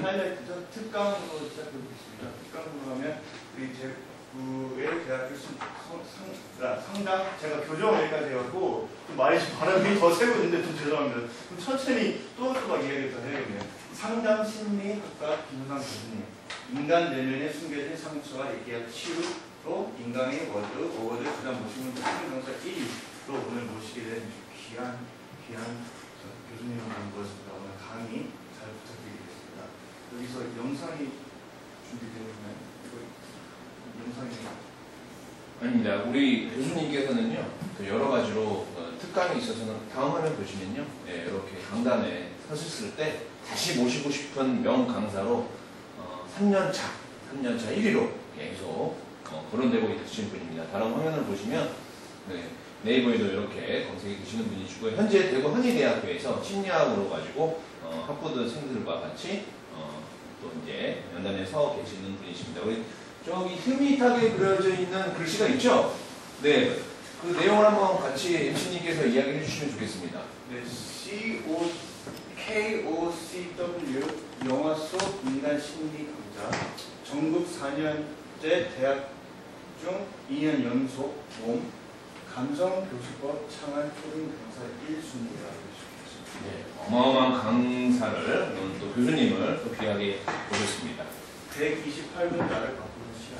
하이라이트죠. 특강으로 시작해보겠습니다. 특강으로 하면 우리 제9의 대학교 상당 제가 교정 여기까지 해갖고 좀 말이 좀 발음이 더 세고 있는데 좀 죄송합니다. 좀 천천히 또박또박 이야기를 더 해야겠네요. 상담 심리학과 김우상 교수님, 인간 내면에 숨겨진 상처와 얘기학 치유로 인간의 워드 그다음 모시는 강사 1위로 오늘 모시게 된 귀한 교수님을 모셨습니다. 오늘 강의 잘 부탁드리겠습니다. 여기서 영상이 준비되어 있나요? 영상이 아닙니다. 우리 교수님께서는요, 여러 가지로 특강에 있어서는 다음 화면 보시면요, 이렇게 강단에 서셨을 때 다시 모시고 싶은 명 강사로 3년차 1위로 계속 거론되고 있으신 분입니다. 다른 화면을 보시면 네이버에도 이렇게 검색해 계시는 분이시고 현재 대구 한의대학교에서 심리학으로 가지고 학부생들과 같이 또 이제 연단에 서 계시는 분이십니다. 우리 저기 흐릿하게 그려져 있는 글씨가 있죠? 네, 그 내용을 한번 같이 MC님께서 이야기해 주시면 좋겠습니다. 네, KOCW 영화 속 인간 심리 강좌 전국 4년제 대학 중 2년 연속 몸 감성 교수법 창안 초등 강사 1순위라고 해주셨습니다. 네, 어마어마한 강사를 또 교수님을 또 귀하게 모셨습니다. 128분 나를 바꾸는 시간.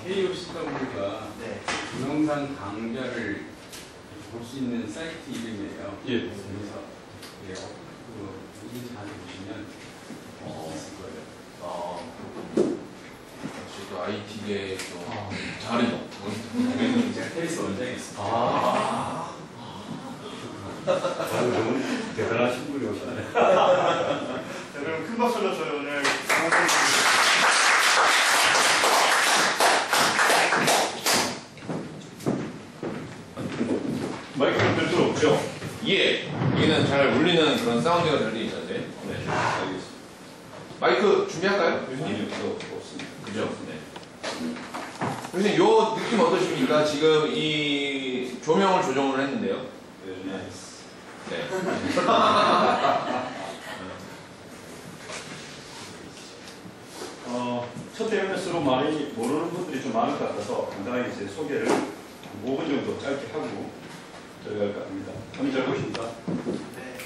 KOCW가 네. 동영상 강좌를 볼 수 있는 사이트 이름이에요. 예. 그래서 이 자료 보시면 있을 거예요. 역시 또 IT계 또 자리도. 제가 테니스 원장이었습니다. 너무 대단하신 분이 오셨네. 자, 그럼 큰 박수로 저희 오늘 마이크는 별도 없죠? 예, 여기는 잘 울리는 그런 사운드가 잘 돼 있는데. 네, 알겠습니다. 마이크 준비할까요? 교수님? 없습니다. 그죠? 네. 교수님, 요 느낌 어떠십니까? 지금 이 조명을 조정을 했는데요. 네. 첫 대면일수록 많이 모르는 분들이 좀 많을 것 같아서 간단하게 제 소개를 5분 정도 짧게 하고 들어갈 것 같습니다. 한번 잘 보십니까?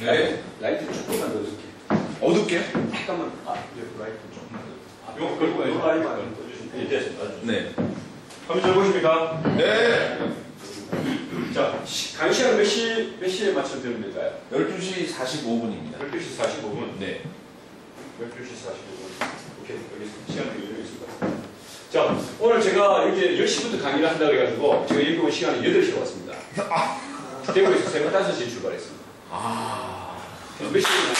네. 라이트 조금만 더 어둡게. 어둡게? 잠깐만. 여기 라이트 좀. 요거 걸고 가야죠. 요 라이트만 좀 꺼주시면 됐습니다. 네. 한번 잘 보십니까? 네. 자, 강의 시간 몇 시에 맞춰 드리면 될까요? 12시 45분입니다. 12시 45분. 네. 12시 45분. 오케이, 여기 시간 되게 있습니다. 자, 오늘 제가 여기 10시부터 강의를 한다고 해가지고 제가 여기 온 시간이 8시에 왔습니다. 대구에서 새벽 5시에 출발했습니다. 몇 시에 나왔나요?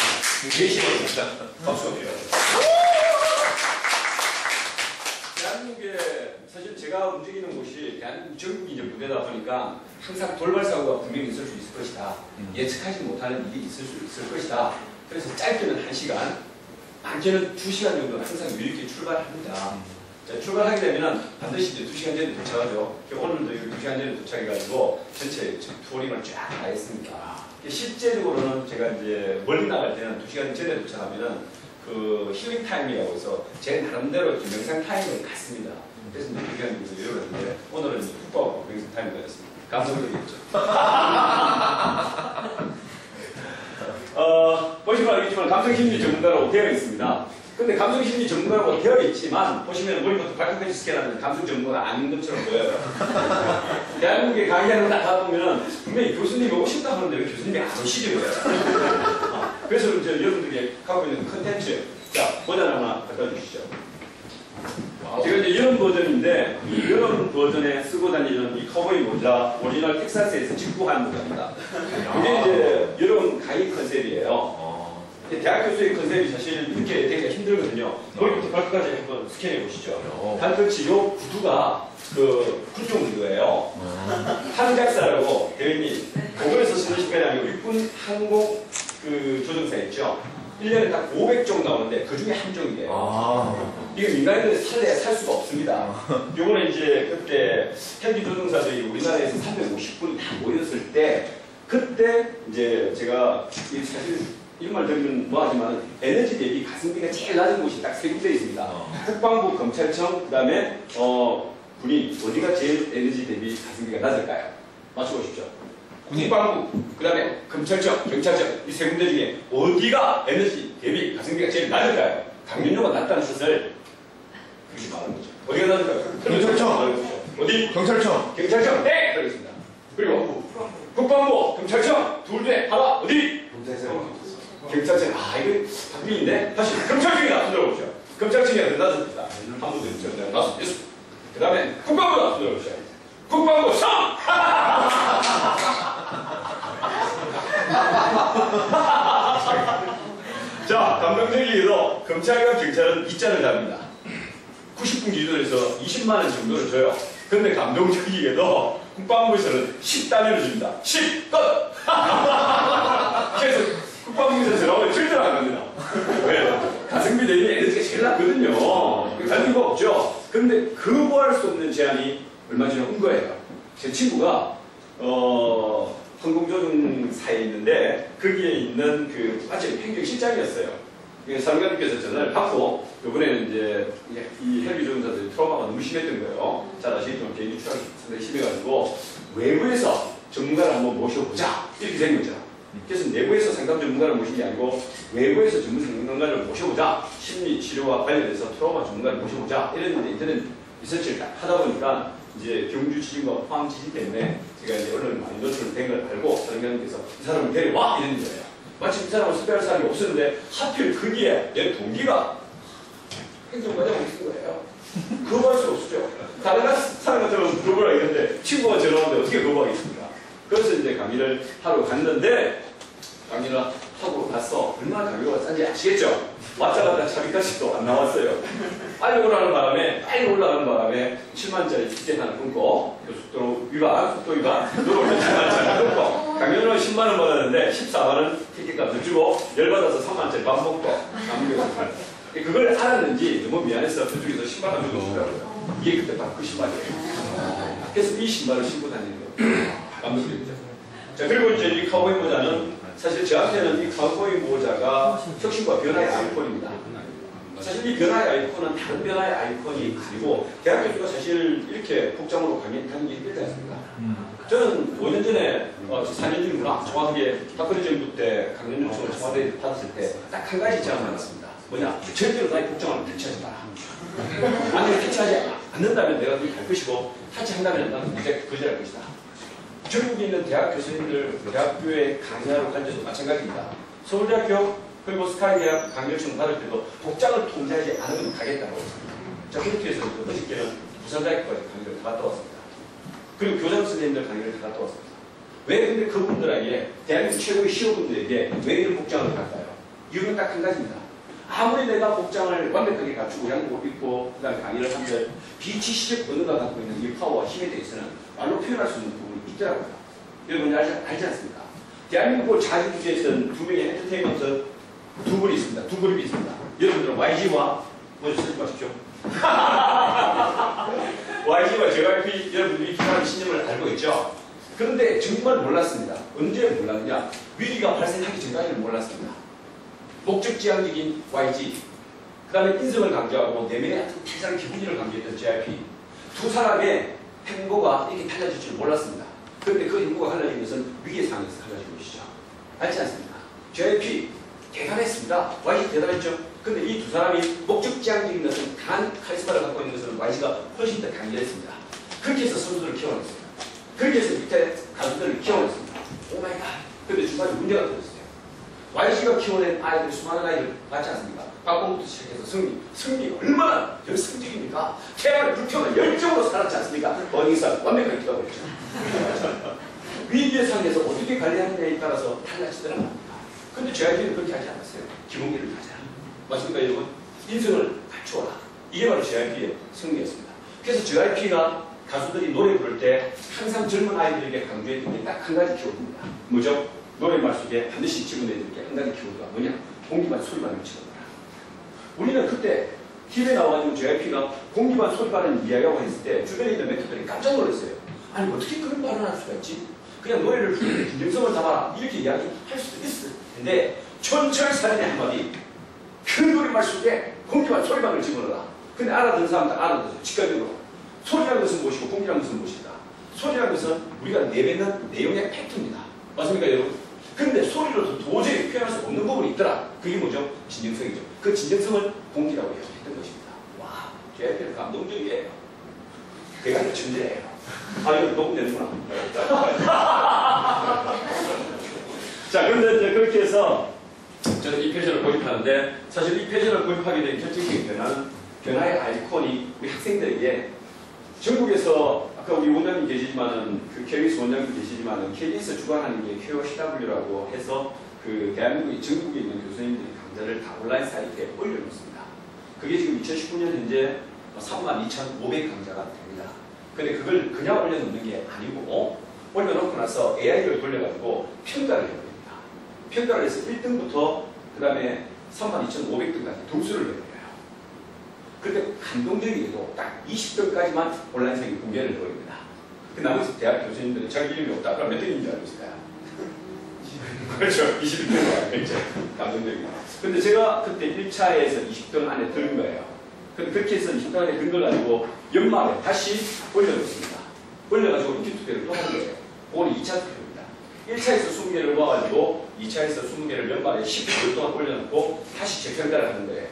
4시에 왔습니다. 박수가 필요하죠. 대한민국에 사실 제가 움직이는 곳이 대한민국 전국이 이제 무대다 보니까 항상 돌발 사고가 분명히 있을 수 있을 것이다. 예측하지 못하는 일이 있을 수 있을 것이다. 그래서 짧게는 1시간, 많게는 2시간 정도 항상 유익하게 출발합니다. 자, 출발하게 되면 반드시 이제 2시간 전에 도착하죠. 오늘도 2시간 전에 도착해가지고 전체 투어링을 쫙 다 했습니다. 실제적으로는 제가 이제 멀리 나갈 때는 2시간 전에 도착하면은 그 힐링 타임이라고 해서 제 나름대로 명상 타임을 갖습니다. 그래서 이제 2시간 정도 여유를 했는데 오늘은 이제 푹 명상 타임을 가졌습니다. 감성적이었죠. 보시면 알겠지만 감성심리 전문가라고 되어 있습니다. 근데 감성심리 전문가라고 되어 있지만 보시면 머리부터 발끝까지 스캔하는 감성 전문가가 아닌 것처럼 보여요. 대한민국에 강의하는 거 나가 보면 분명히 교수님이 오신다 하는데 왜 교수님이 안 오시죠? 그래서 이제 여러분들이 갖고 있는 컨텐츠, 자, 버전 하나 갖다 주시죠. 제가 이제 이런 버전인데 이런 버전에 쓰고 다니는 이 커버이 모자 오리지널 텍사스에서 직구한 모자입니다. 이게 이제 여러분 강의 컨셉이에요. 대학 교수의 컨셉이 사실 이렇게 되기가 힘들거든요. 머리부터 발끝까지 한번 스캔해 보시죠. 발끝이 요 구두가 그 군용 구두예요. 항작사라고 대회님 고글에서 쓰는 식별이 아니고 육군 항공 그 조종사 있죠. 1년에 딱 500종 나오는데 그 중에 한 종이에요. 이게 민간인들이 살래야 살 수가 없습니다. 요거는 이제 그때 헬기 조종사들이 우리나라에서 350분이 다 모였을 때 그때 이제 제가 사실 이런 말 들으면 뭐하지만 에너지 대비 가성비가 제일 낮은 곳이 딱 세 군데 있습니다. 국방부, 검찰청, 그다음에 군인 어디가 제일 에너지 대비 가성비가 낮을까요? 맞춰보십시오. 국방부, 그다음에 검찰청, 경찰청 이 세 군데 중에 어디가 에너지 대비 가성비가 제일 낮을까요? 당연료가 낮다는 뜻을 그렇게 말하는 거죠. 어디가 낮을까요? 경찰청. 어디? 경찰청. 경찰청. 네, 그렇습니다. 그리고 국방부, 검찰청 둘 중에 하나 어디? 경찰청. 아, 이거 박빙인데 다시 검찰청이다. 들어보시죠. 검찰청이 어디 낮습니다. 한 분도 있죠. 낮습니다. 그 다음에 국방부다. 들어보시죠. 국방부 3! 자, 감동적이게도 검찰과 경찰은 이자를 답니다. 90분 기준에서 20만 원 정도를 줘요. 근데 감동적이게도 국방부에서는 10단위를 줍니다. 10! 끝! 그래서 국방부에서 전화오면 절대로 안 갑니다. 왜? 가성비 대비 에너지가 제일 낮거든요. 갈 이유가 없죠. 근데 거부할 수 없는 제안이 얼마 전에 온 거예요. 제 친구가 항공조종사에 있는데 거기에 있는 그 부가적 행정실장이었어요. 사령관님께서 전화를 받고 이번에는 이제 이 헬기 조종사들의 트라우마가 너무 심했던 거예요. 잘 아시겠지만 비행기 추락이 상당히 심해가지고 외부에서 전문가를 한번 모셔보자 이렇게 된 거죠. 그래서 내부에서 상담 전문가를 모신 게 아니고 외부에서 전문가를 모셔보자, 심리 치료와 관련해서 트라우마 전문가를 모셔보자 이랬는데 인터넷 리서치를 딱 하다 보니까 이제 경주 지진과 포항 지진 때문에 제가 이제 언론에 많이 노출된 걸 알고 사령관님께서 이 사람을 데려와 이랬는 거예요. 마침 이 사람을 섭외할 사람이 없었는데 하필 거기에 내 동기가 행정과장을 쓴 거예요. 거부할 수 없죠. 다른 사람 같으면 거부를 하겠는데 친구가 전화 오는데 어떻게 거부하겠습니까? 그래서 이제 강의를 하러 갔는데 강의를 하고 가서 얼마나 강의가 싼지 아시겠죠? 왔다 갔다 차비까지도 안 나왔어요. 빨리 올라가는 바람에 7만짜리 티켓 하나 끊고 속도 위반, 도로를 7만짜리 끊고 강연료는 10만원 받았는데 14만원 티켓값을 주고 열받아서 3만짜리 밥 먹고 남겨서 그걸 알았는지 너무 미안해서 그쪽에서 10만원 주고 주더라고요. 이게 그때 바로 그 신발이에요. 그래서 이 신발을 신고 다니는 거예요. 감독님이죠. 자, 그리고 이제 이 카우보이 모자는 사실 저한테는 이 카우보이 모자가 혁신과 변화의 아이콘입니다. 사실 이 변화의 아이콘은 다른 변화의 아이콘이 아니고 대학 교수가 사실 이렇게 복장으로 강의 하는 게 힘들지 않습니까? 저는 5년 전에 4년 전이구나 정확하게 박근혜 정부 때 강연 요청을 청와대에 받았을 때 딱 한 가지 제안을 받았습니다. 뭐냐? 절대로 나의 복장을 탈취하지 마라. 만약에 탈취하지 않는다면 내가 그걸 갈 것이고 탈취한다면 나는 거절할 것이다. 전국에 있는 대학 교수님들, 대학교에 강의하러 갈 때도 마찬가지입니다. 서울대학교 그리고 스카이대학 강의 요청 받을 때도 복장을 통제하지 않으면 가겠다고 했습니다. 자, 그렇게 해서 어저께는 부산대학교까지 강의를 다 갔다 왔습니다. 그리고 교장 선생님들 강의를 다 갔다 왔습니다. 왜 근데 그분들에게 대한민국 최고의 시어분들에게 왜 이런 복장을 갈까요? 이유는 딱 한 가지입니다. 아무리 내가 복장을 완벽하게 갖추고 양복 입고 그다음에 강의를 한들 비치시적 언어가 갖고 있는 이 파워와 힘에 대해서는 말로 표현할 수 있는 부분이 있더라고요. 여러분이 알지 않습니까? 대한민국 자주주의에서는 두 명의 엔터테인먼트 두 분이 있습니다. 두 그룹이 있습니다. 여러분들은 YG와 먼저 쓰지 마십시오. YG와 JYP 여러분들이 기간의 신념을 알고 있죠. 그런데 정말 몰랐습니다. 언제 몰랐느냐? 위기가 발생하기 전까지는 몰랐습니다. 목적지향적인 YG, 그 다음에 인성을 강조하고 내면의 태산한 기분을 강조했던 JYP 두 사람의 행보가 이렇게 달라질 줄 몰랐습니다. 그런데 그 행보가 달라진 것은 위기의 상황에서 달라진 것이죠. 알지 않습니까? JYP 대단했습니다. YG 대단했죠. 근데 이 두 사람이 목적지향적인 것은 강한 카리스마를 갖고 있는 것은 YG가 훨씬 더 강렬했습니다. 그렇게 해서 선수들을 키워냈습니다. 그렇게 해서 밑에 가수들을 키워냈습니다. 오마이갓. 근데 중간에 문제가 터졌어요. YG가 키워낸 아이들, 수많은 아이들 맞지 않습니까? 빡공부터 시작해서 승리 얼마나 열성적입니까? 태양을 불태우는 열정으로 살았지 않습니까? 어닝사 완벽하게 키워버렸죠. 위기의 상에서 어떻게 관리하느냐에 따라서 달라지더랍니다. 근데 JYP는 그렇게 하지 않았어요. 기본기를 가져라. 맞습니까, 여러분? 인성을 갖추어라. 이게 바로 JYP의 승리였습니다. 그래서 JYP가 가수들이 노래 부를 때 항상 젊은 아이들에게 강조했던 게 딱 한 가지 키워드입니다. 뭐죠? 노랫말 속에 반드시 집어내야 될 게 한 가지 키워드가 뭐냐? 공기반 소리반을 집어넣어라. 우리는 그때 TV에 나와가지고 JYP가 공기반 소리반을 이야기하고 했을 때 주변에 있는 멘토들이 깜짝 놀랐어요. 아니 어떻게 그런 말을 할 수가 있지? 그냥 노래를 부르는데 진정성을 담아라 이렇게 이야기할 수도 있을 텐데 촌철살인의 한마디. 큰 노랫말 속에 공기와 소리방을 집어넣어라. 근데 알아듣는 사람 다 알아듣죠. 직관적으로. 소리라는 것은 무엇이고 공기라는 것은 무엇이다. 소리라는 것은 우리가 내뱉는 내용의 팩트입니다. 맞습니까, 여러분? 근데 소리로도 도저히 표현할 수 없는 부분이 있더라. 그게 뭐죠? 진정성이죠. 그 진정성을 공기라고 얘기했던 것입니다. 와, 걔들 감동적이에요. 걔가 천재예요. 아, 이거 녹음되는구나. 자, 그런데 이제 그렇게 해서 저는 이 표지를 고집하는데, 사실 이 표지를 고집하게 된 결정적인 변화의 아이콘이 우리 학생들에게 전국에서 아까 우리 원장님 계시지만은 그 KBS 원장님 계시지만은 KBS 주관하는 게 KOCW라고 해서 그 대한민국 전국에 있는 교수님들이 강좌를 다 온라인 사이트에 올려놓습니다. 그게 지금 2019년 현재 32,500 강좌가 됩니다. 근데 그걸 그냥 올려놓는 게 아니고 올려놓고 나서 AI를 돌려가지고 평가를 해버립니다. 평가를 해서 1등부터 그 다음에 32,500등까지 등수를 내버려요. 그런데 감동적이게도 딱 20등까지만 온라인상에 공개를 해버립니다. 그 나머지 대학 교수님들은 자기 이름이 없다. 그럼 몇 등인 줄 알고 있을까요? 그렇죠. 20등으로 알고 있죠. 감동적이고. 근데 제가 그때 1차에서 20등 안에 든 거예요. 근데 그렇게 해서 20등 안에 든 걸 가지고 연말에 다시 올려놓습니다. 올려가지고 인기 투표를 또 하는 거예요. 그건 2차 투표입니다. 1차에서 20개를 모아가지고 2차에서 20개를 연말에 10개월 동안 올려놓고 다시 재평가를 하는 거예요.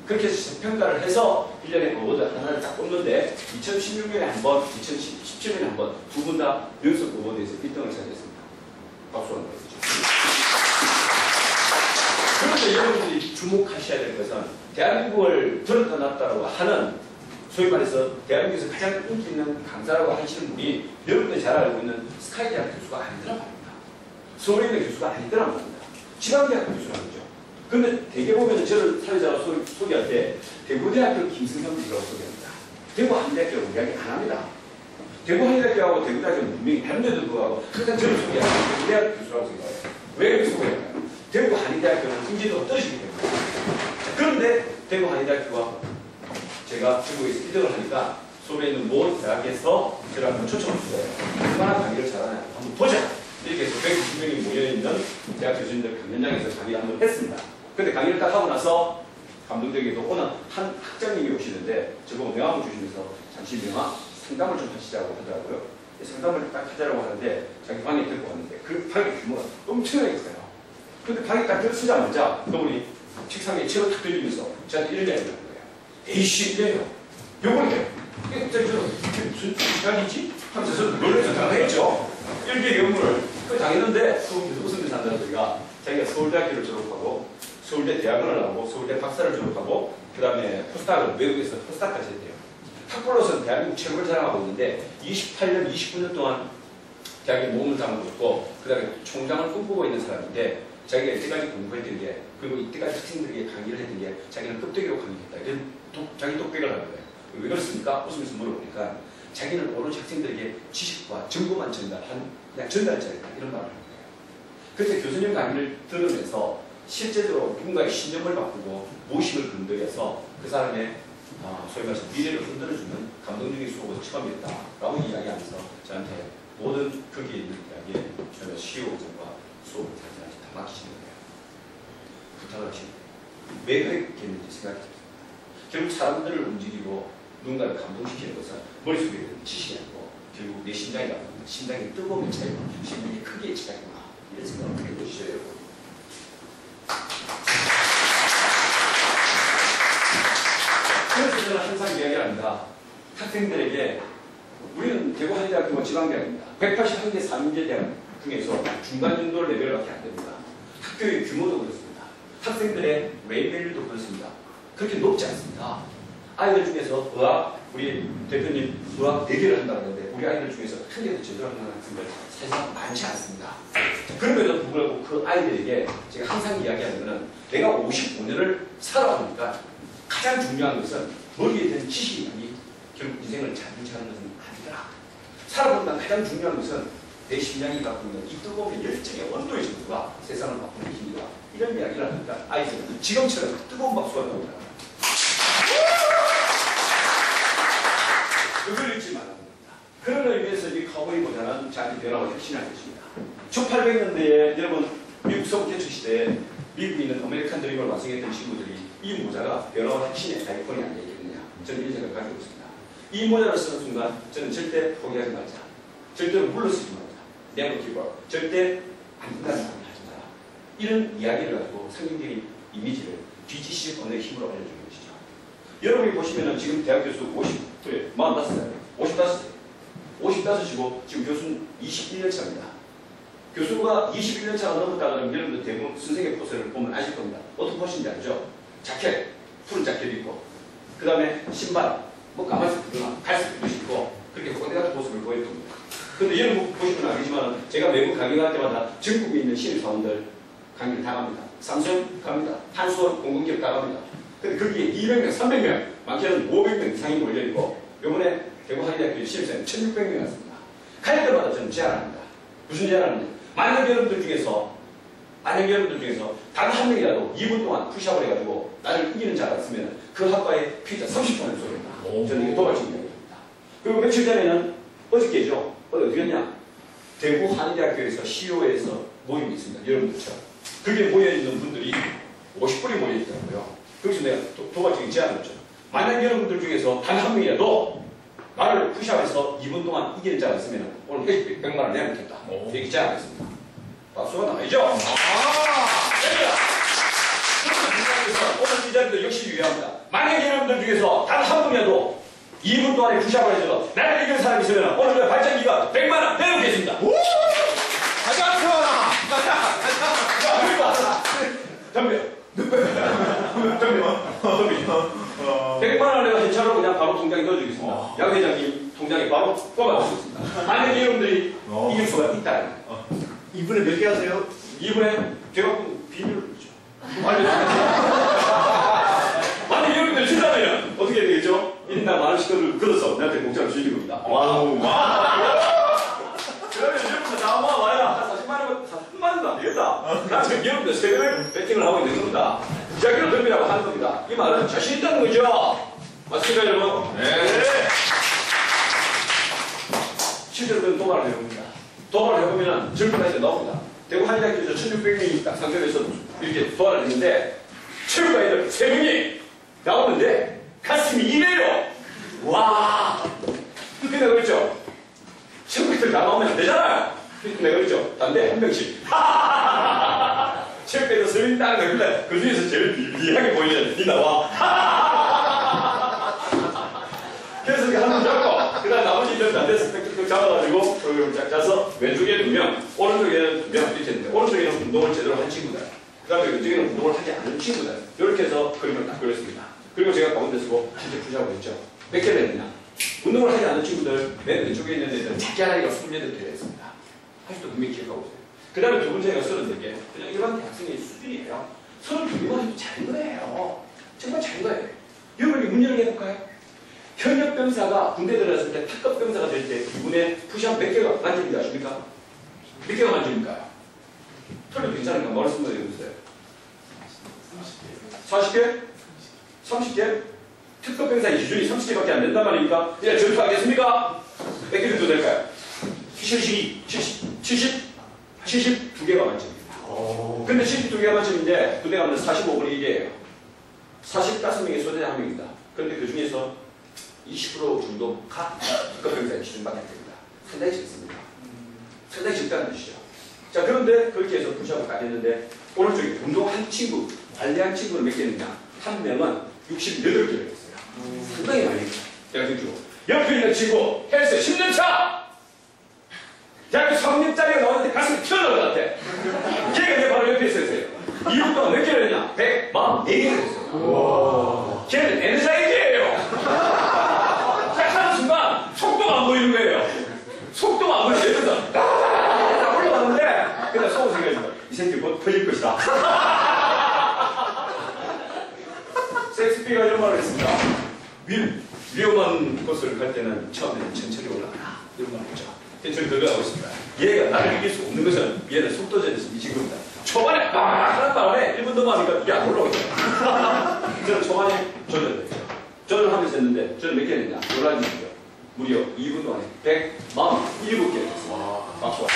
그렇게 해서 재평가를 해서 1년에 어워드 하나를 딱 뽑는데 2016년에 한 번, 2017년에 한 번 두 분 다 연속 어워드에서 1등을 차지했습니다. 박수 한번 해주죠. 그런데 여러분들이 주목하셔야 될 것은 대한민국을 들었다 놨다라고 하는 소위 말해서 대한민국에서 가장 인기 있는 강사라고 하시는 분이 여러분들이 잘 알고 있는 스카이대학 교수가 아니더란 말입니다. 서울에 있는 교수가 아니더란 말입니다. 지방대학 교수라는 거죠. 근데 대개 보면 저를 사회자로 소개할 때 대구대학교 김승현 교수라고 소개합니다. 대구한대학교라고 이야기 안 합니다. 대구한대학교하고 대구대학교는 분명히 다른데도 불구하고 항상 저를 소개할 때 대구대학 교수라고 소개해요. 왜 그렇게 소개할까요? 대구한의대학교는 인지도가 떨어지기 때문에. 그런데 대구한의대학교가 제가 전국에서 1등을 하니까 서울에 있는 모든 대학에서 저를 한번 초청을 주어요. 얼마나 강의를 잘하냐 한번 보자. 이렇게 해서 190명이 모여있는 대학 교수님들 강연장에서 강의를 한번 했습니다. 근데 강의를 딱 하고 나서 감동적이게도 오늘 한 학장님이 오시는데 저보고 명함을 주시면서 잠시 명함 상담을 좀 하시자고 하더라고요. 상담을 딱 하자라고 하는데 자기 방에 들고 왔는데 그 방의 규모가 엄청나게 커요. 근데 방에 딱 들어서자마자 그분이 책상에 책을 탁 들리면서 저한테 이런 이야기를 하는 거예요. 에이씨 이래요. 요걸 해요. 갑자기 저는 무슨 시간이지? 하면서 저는 놀라서 당황했죠. 일개 영문을 그 당했는데 그분 계속 웃으면서 한다는 소리가 자기가 서울대학교를 졸업하고 서울대 대학원을 나오고 서울대 박사를 졸업하고 그 다음에 포스닥을 외국에서 포스닥까지 했대요. 탁플러스는 대한민국 최고를 자랑하고 있는데 28년, 29년 동안 자기 몸을 담고 있고 그 다음에 총장을 꿈꾸고 있는 사람인데 자기가 이때까지 공부했던 게 그리고 이때까지 학생들에게 강의를 했던 게 자기는 껍데기로 강의했다. 이런 자기 독백을 하는 거예요. 왜 그렇습니까? 웃으면서 물어보니까 자기는 오로지 학생들에게 지식과 정보만 전달한 그냥 전달자이다. 이런 말을 하는 거예요. 그때 교수님 강의를 들으면서 실제로 누군가의 신념을 바꾸고 모심을 건드려서 그 사람의 소위 말해서 미래를 흔들어주는 감동적인 수업을 처음이었다라고 이야기하면서 저한테 모든 거기에 있는 이야기에 저는 시효정과 수업을 자신한테 다 맡기시는 거예요. 부탁을 하시는 거예요. 왜 그랬겠는지 생각해 봅니다. 결국 사람들을 움직이고 누군가를 감동시키는 것은 머릿속에 있는 지식이 아니고 결국 내 심장이라고 합니다. 심장이 뜨거운 차이가 심장이 크기의 차이구나. 이런 생각을 크게 보시죠, 여러분. 그래서 저는 항상 이야기합니다. 학생들에게 우리는 대구한의대학교가 지방대학입니다. 181개 상임제 대학 중에서 중간 정도 레벨밖에 안 됩니다. 학교의 규모도 그렇습니다. 학생들의 레벨도 그렇습니다. 그렇게 높지 않습니다. 아이들 중에서 의학, 우리 대표님 의학 4개를 한다고 하는데 우리 아이들 중에서 한 개도 제대로 하는 학생들 사실 많지 않습니다. 그럼에도 불구하고 그 아이들에게 제가 항상 이야기하는 것은 내가 55년을 살아보니까 가장 중요한 것은 머리에 든 지식이 아니 결국 인생을 잘 유지하는 것은 아니더라. 살아보니까 가장 중요한 것은 내 심장이 갖고 있는 이 뜨거운 열정의 원도의 정도가 세상을 바꾸는 힘이다. 이런 이야기를 하니까 아이들은 지금처럼 뜨거운 박수가 나옵니다. 그걸 잊지 말아야 됩니다. 그런 의미에서 이 카우보이보다는 자기 변화와 혁신할 것입니다. 1800년대에 여러분 미국 서부 개척 시대에 미국에 있는 아메리칸 드림을 완성했던 친구들이 이 모자가 변화와 혁신의 아이콘이 아니겠느냐. 저는 이 생각을 가지고 있습니다. 이 모자를 쓰는 순간 저는 절대 포기하지 말자. 절대로 물러서지 말자. Never give up. 절대 안 된다는 말을 하지 마라. 이런 이야기를 가지고 상징적인 이미지를 뒤지시 얻는 힘으로 알려주는 것이죠. 여러분이 보시면은 지금 대학 교수 45살, 55이고 지금 교수는 21년 차입니다. 교수가 21년 차가 넘었다 그러면 여러분들 대부분 선생의 포스를 보면 아실 겁니다. 어떻게 보시는지 알죠? 자켓, 푸른 자켓 입고, 그 다음에 신발, 뭐 까만색이나 갈색 입으시고 그렇게 꼰대 같은 모습을 보일 겁니다. 근데 여러분 보시면 알겠지만 제가 외국 강의 갈 때마다 전국에 있는 신입사원들 강의를 다 갑니다. 삼성 갑니다. 한수원 공공기업 다 갑니다. 근데 거기에 200명, 300명, 많게는 500명 이상이 몰려있고 이번에 대구 한의대학교 신입사원 1600명이 왔습니다. 갈 때마다 저는 제안합니다. 무슨 제안을 하느냐. 만약 여러분들 중에서 단 한 명이라도 2분 동안 푸시업을 해가지고 나를 이기는 자가 있으면 그 학과에 피자 30번을 쏘겠다. 저는 이게 도발적인 이야기입니다. 그리고 며칠 전에는 어저께죠. 어디였냐? 대구 한의대학교에서 CEO에서 모임이 있습니다. 여러분들처럼. 거기에 모여있는 분들이 50분이 모여있더라고요. 거기서 내가 도발적인 제안을 했죠. 만약 여러분들 중에서 단 한 명이라도 나를 푸시업해서 2분 동안 이기는 자가 있으면 오늘 회식 100만 원 내놓겠다. 이렇게 제안했습니다. 박수가 나와야죠? 오늘 이 자리도 역시 유의합니다. 만약 여러분들 중에서 단 한 분이라도 2분 동안에 푸시업을 해서 나를 이기는 사람이 있으면 오늘 그 발전기가 100만 원 내놓겠습니다. 가자, 태원아! 덤벼. 100만 원을 내가 현찰로 그냥 바로 통장에 넣어주겠습니다. 양 회장님 통장에 바로 뽑아주겠습니다. 만약 여러분들이 이길 수가 있다. 이분에 몇 개 하세요? 이번에 제가 비밀을 좀 알려드리겠습니다. 만약 여러분들 진다면 어떻게 해야 되겠죠? 1인당 10,000원씩을 걷어서 나한테 공짜로 주시는 겁니다. 와우. 그러면 여러분들 나와 와야 40만 원, 3만 원도 안 되겠다. 나 지금 여러분들 세금을 배팅을 하고 있는 겁니다. 자기를 덤비라고 하는 겁니다. 이 말은 자신 있다는 거죠? 맞습니까, 여러분? 네. 실제로 그런 도발을 해봅니다. 도발을 해보면 젊은이들 나옵니다. 대구 한의대학교에서 1600명이 딱 상정해서 이렇게 도발을 했는데 체육과 애들 3명이 나오는데 가슴이 이래요. 와. 그때 내가 그랬죠. 체육애들 다 나오면 안 되잖아요. 그때 내가 그랬죠. 단대 한 명씩. 체육애들 3명이 딱 나오는데 그 중에서 제일 비비하게 보이는 니 나와. 그래서 한 명 잡고 그 다음 나머지 이들 안 돼서 딱 잡아가지고 쫙 짜서 왼쪽에 2명, 오른쪽에는 2명 이렇게 했는데 오른쪽에는 운동을 제대로 한 친구들, 그 다음에 왼쪽에는 운동을 하지 않은 친구들 이렇게 해서 그림을 딱 그렸습니다. 그리고 제가 가운데 쓰고 실제 푸시하고 있죠. 몇 개를 했느냐? 운동을 하지 않은 친구들 맨 왼쪽에 있는 애들은 작게 하나가 28개를 했습니다. 아직도 분명히 기억하고 있어요. 그 다음에 두 번째가 34개. 그냥 일반 대학생의 수준이에요. 32만 해도 작은 거예요. 정말 작은 거예요. 여러분이 문제를 해볼까요? 현역 병사가 군대 들어갔을 때 특급 병사가 될 때 이분의 푸시업 몇 개가 만집니다. 아십니까? 몇 개가 만집니까요? 틀려도 괜찮은가? 말씀을 해주세요. 40개? 30개? 특급 병사의 기준이 30개밖에 안 된단 말입니까? 이제 전투하겠습니까? 몇 개 정도 될까요? 72개가 만점입니다. 근데 72개가 만점인데 군대 가면 45분의 1이에요. 45명의 소대장 한 명입니다. 그런데 그 중에서 20% 정도가 특급 병사의 기준밖에 안 됩니다. 상당히 적습니다. 상당히 적다는 뜻이죠. 자, 그런데 그렇게 해서 푸시업을 했는데 오른쪽에 운동한 친구, 관리한 친구는 몇 개느냐? 한 명은 68개를 했어요. 상당히 많이 했어요. 제가 지금 옆에 있는 친구 헬스 10년차! 대학교 3년짜리가 나오는데 가슴이 튀어나올 것 같아. 걔가 내 바로 옆에 있었어요. 2분 동안 몇 개를 했냐? 144개를 했어요. 걔는 엔사이즈예요. 하는 순간 속도가 안 보이는 거예요. 속도가 안 보이는 거예요. 그래서 올라가는데 그냥 속으로 생각해요. 이 새끼 곧 터질 것이다. 섹스피가 이런 말을 했습니다. 위험한 곳을 갈 때는 처음에는 천천히 올라가라. 이런 말을 했죠. 저는 그걸 하고 있습니다. 얘가 나를 이길 수 없는 것은 얘는 속도전에서 이긴 겁니다. 초반에 하는 바람에 1분 넘어가니까 이게 안 올라오죠. 저는 초반에 조절했죠. 조절하면서 했는데 저는 몇 개 했냐? 놀라지죠. 무려 2분 동안에 147개를 했습니다. 박수.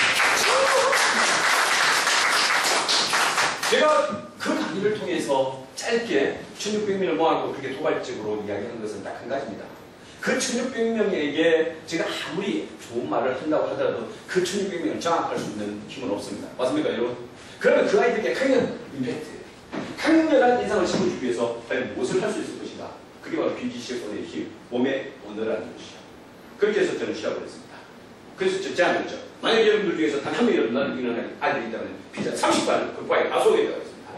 제가 그 강의를 통해서 짧게 1600명을 모아놓고 그렇게 도발적으로 이야기하는 것은 딱 한 가지입니다. 그 1600명에게 제가 아무리 좋은 말을 한다고 하더라도 그 1600명을 장악할 수 있는 힘은 없습니다. 맞습니까, 여러분? 그러면 그 아이들에게 강력한 임팩트, 강렬한 인상을 심어주기 위해서 과연 무엇을 할 수 있을 것인가? 그게 바로 BGC의 힘, 몸의 언어라는 것이죠. 그렇게 해서 저는 시작을 했습니다. 그래서 저 제안을 했죠. 만약 여러분들 중에서 단 한 명이라도 나를 이기는 아이들이 있다면 피자 30발 그 과에 가속에다가 했습니다.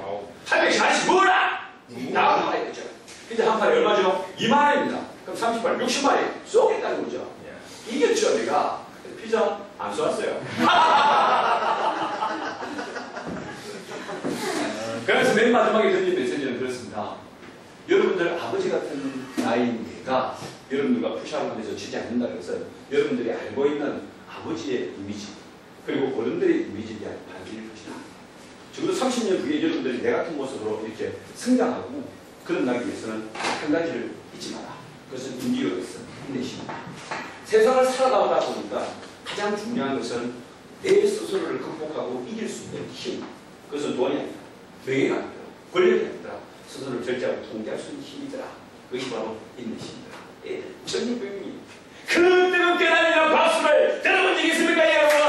한 명씩 하나씩 모으라! 나가서 하야 되죠. 피자 한 판에 얼마죠? 2만 원입니다. 그럼 30발 60마리 쏘겠다는 거죠. 이겼죠, 내가. 피자 안 쏘았어요. 그래서 맨 마지막에 던진 메시지는 그렇습니다. 여러분들 아버지 같은 나이인 내가 여러분들과 푸시업을 하면서 지지 않는다는 것은 여러분들이 알고 있는 아버지의 이미지 그리고 어른들의 이미지에 대한 반기일 것이다. 적어도 30년 후에 여러분들이 내 같은 모습으로 이렇게 성장하고 그런 나기 위해서는 한 가지를 잊지 마라. 그것은 인디어였어. 인내심입니다. 세상을 살아가다 보니까 가장 중요한 것은 내 스스로를 극복하고 이길 수 있는 힘. 그것은 돈이 아니다. 명예가 아니라 권력이 아니라 스스로를 절제하고 통제할 수 있는 힘이더라. 그것이 바로 인내심이더라. 예, 1600명이 그 뜨겁게 달리는 박수를 들어본 적이 있습니까, 여러분?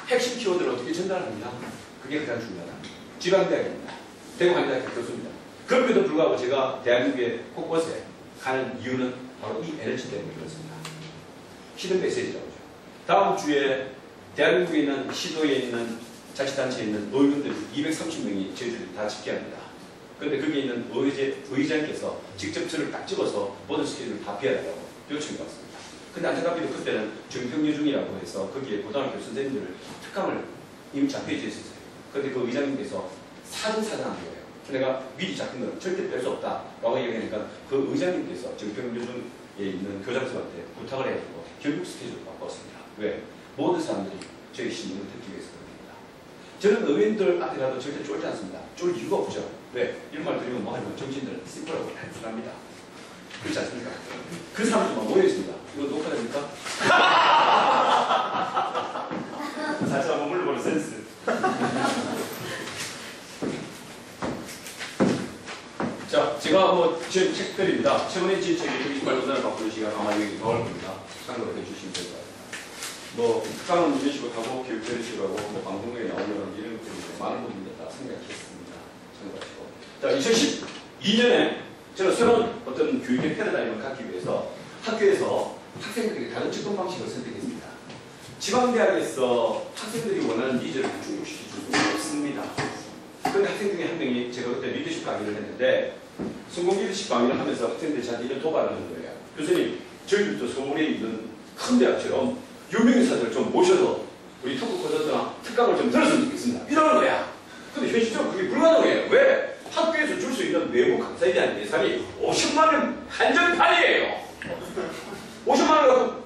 핵심 키워드를 어떻게 전달합니다. 그게 가장 중요하다. 지방대학입니다. 대구한대학교 교수입니다. 그럼에도 불구하고 제가 대한민국의 곳곳에 가는 이유는 바로 이 에너지 때문에 그렇습니다. 히든 메시지라고 하죠. 다음 주에 대한민국에 있는 시도에 있는 자치단체에 있는 의원들 230명이 저희들이 다 집계합니다. 그런데 거기에 있는 의장께서 직접 저를 딱 찍어서 모든 스케줄을 다 비워달라고 요청이 왔습니다. 근데 안타깝게도 그때는 정평여중이라고 해서 거기에 고등학교 선생님들을 특강을 이미 잡혀져 있었어요. 그런데 그 의장님께서 사진사장한 거예요. 내가 미리 잡힌 건 절대 뺄 수 없다라고 얘기하니까 그 의장님께서 정평여중에 있는 교장선한테 부탁을 해가지고 결국 스케줄을 바꿨습니다. 왜? 모든 사람들이 저희 신문을 듣기 위해서 그럽니다. 저는 의원들 앞에 가도 절대 쫄지 않습니다. 쫄 이유가 없죠. 왜? 이런 말 드리면 뭐하냐면 정신들은 심플하고 단순합니다. 그렇지 않습니까? 그 사람들만 모여있습니다. 이거 녹화됩니까? 다시 한번 물러보는 센스. 자, 제가 제 책들입니다. 최근에 제 책이 정신말 문화를 바꾸는 시간 아마 여기 나올 겁니다. 참고로 해주시면 될 것 같아요. 특강은 이런 식으로 하고 교육 이런 식으로 하고 방송국에 나오려는 이런 것들이 많은 분들이 다 생각했습니다. 참고하시고. 자, 2012년에 제가 새로운 어떤 교육의 패러다임을 갖기 위해서 학교에서 학생들에게 다른 접근 방식을 선택했습니다. 지방대학에서 학생들이 원하는 니즈를 충족시킬 수 없습니다. 그런데 학생 중에 한 명이 제가 그때 리더십 강의를 했는데 성공 리더십 강의를 하면서 학생들이 저한테 이런 도발을 하는 거예요. 교수님, 저희들도 서울에 있는 큰 대학처럼 유명인사들을 좀 모셔서 우리 토크 콘서트나 특강을 좀 들었으면 좋겠습니다. 이러는 거야. 근데 현실적으로 그게 불가능해요. 왜? 학교에서 줄 수 있는 외부 강사에 대한 예산이 50만 원 한정판이에요. 50만 원 갖고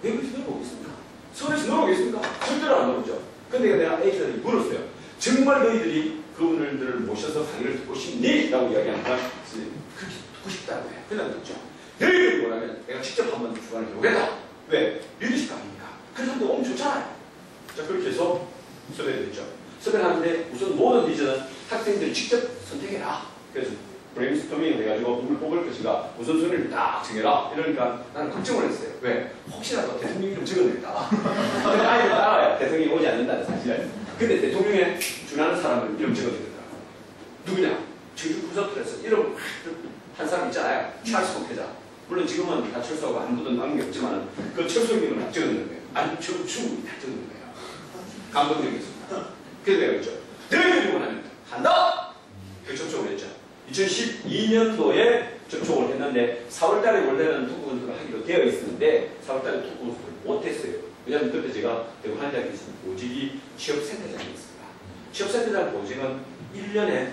외국에서 놀아오겠습니까? 서울에서 놀아오겠습니까? 절대로 안 놀죠. 근데 내가 A들이 물었어요. 정말 너희들이 그분들을 모셔서 강의를 듣고 싶니? 라고 이야기하니까 그렇게 듣고 싶다고 해요. 그냥 듣죠. 너희들이 원하면 내가 직접 한번 주관을 해보겠다. 왜? 리더십 강의니까. 그 사람도 엄청 좋잖아요. 자, 그렇게 해서 섭외를 했죠. 섭외를 하는데 우선 모든 니즈는 학생들이 직접 선택해라. 그래서 브레인스토밍을 해가지고 누굴 뽑을 것인가 우선순위를 딱 정해라. 이러니까 나는 걱정을 했어요. 왜? 혹시라도 대통령 이름 적어내겠다. 근데 아이들 따라야 대통령이 오지 않는다는 사실을. 근데 대통령에 준하는 사람을 이름 적어내더라고요. 누구냐? 제주 콘서트에서 이름 한 사람 있잖아요. 찰스 목회자. 물론 지금은 다 철수하고 아무도 남은 게 없지만 그 철수 이름을 딱 적어내는 거예요. 안철수 딱 적어내는 거예요. 감동적이었습니다. 그래서 내가 그랬죠. 너희들이 원하면 한다! 그 접촉을 했죠. 2012년도에 접촉을 했는데 4월달에 원래는 토크 콘서트를 하기로 되어 있었는데 4월달에 토크 콘서트를 못했어요. 왜냐하면 그때 제가 대구 한의대학교에서 보직이 취업센터장이었습니다. 취업센터장 보직은 1년에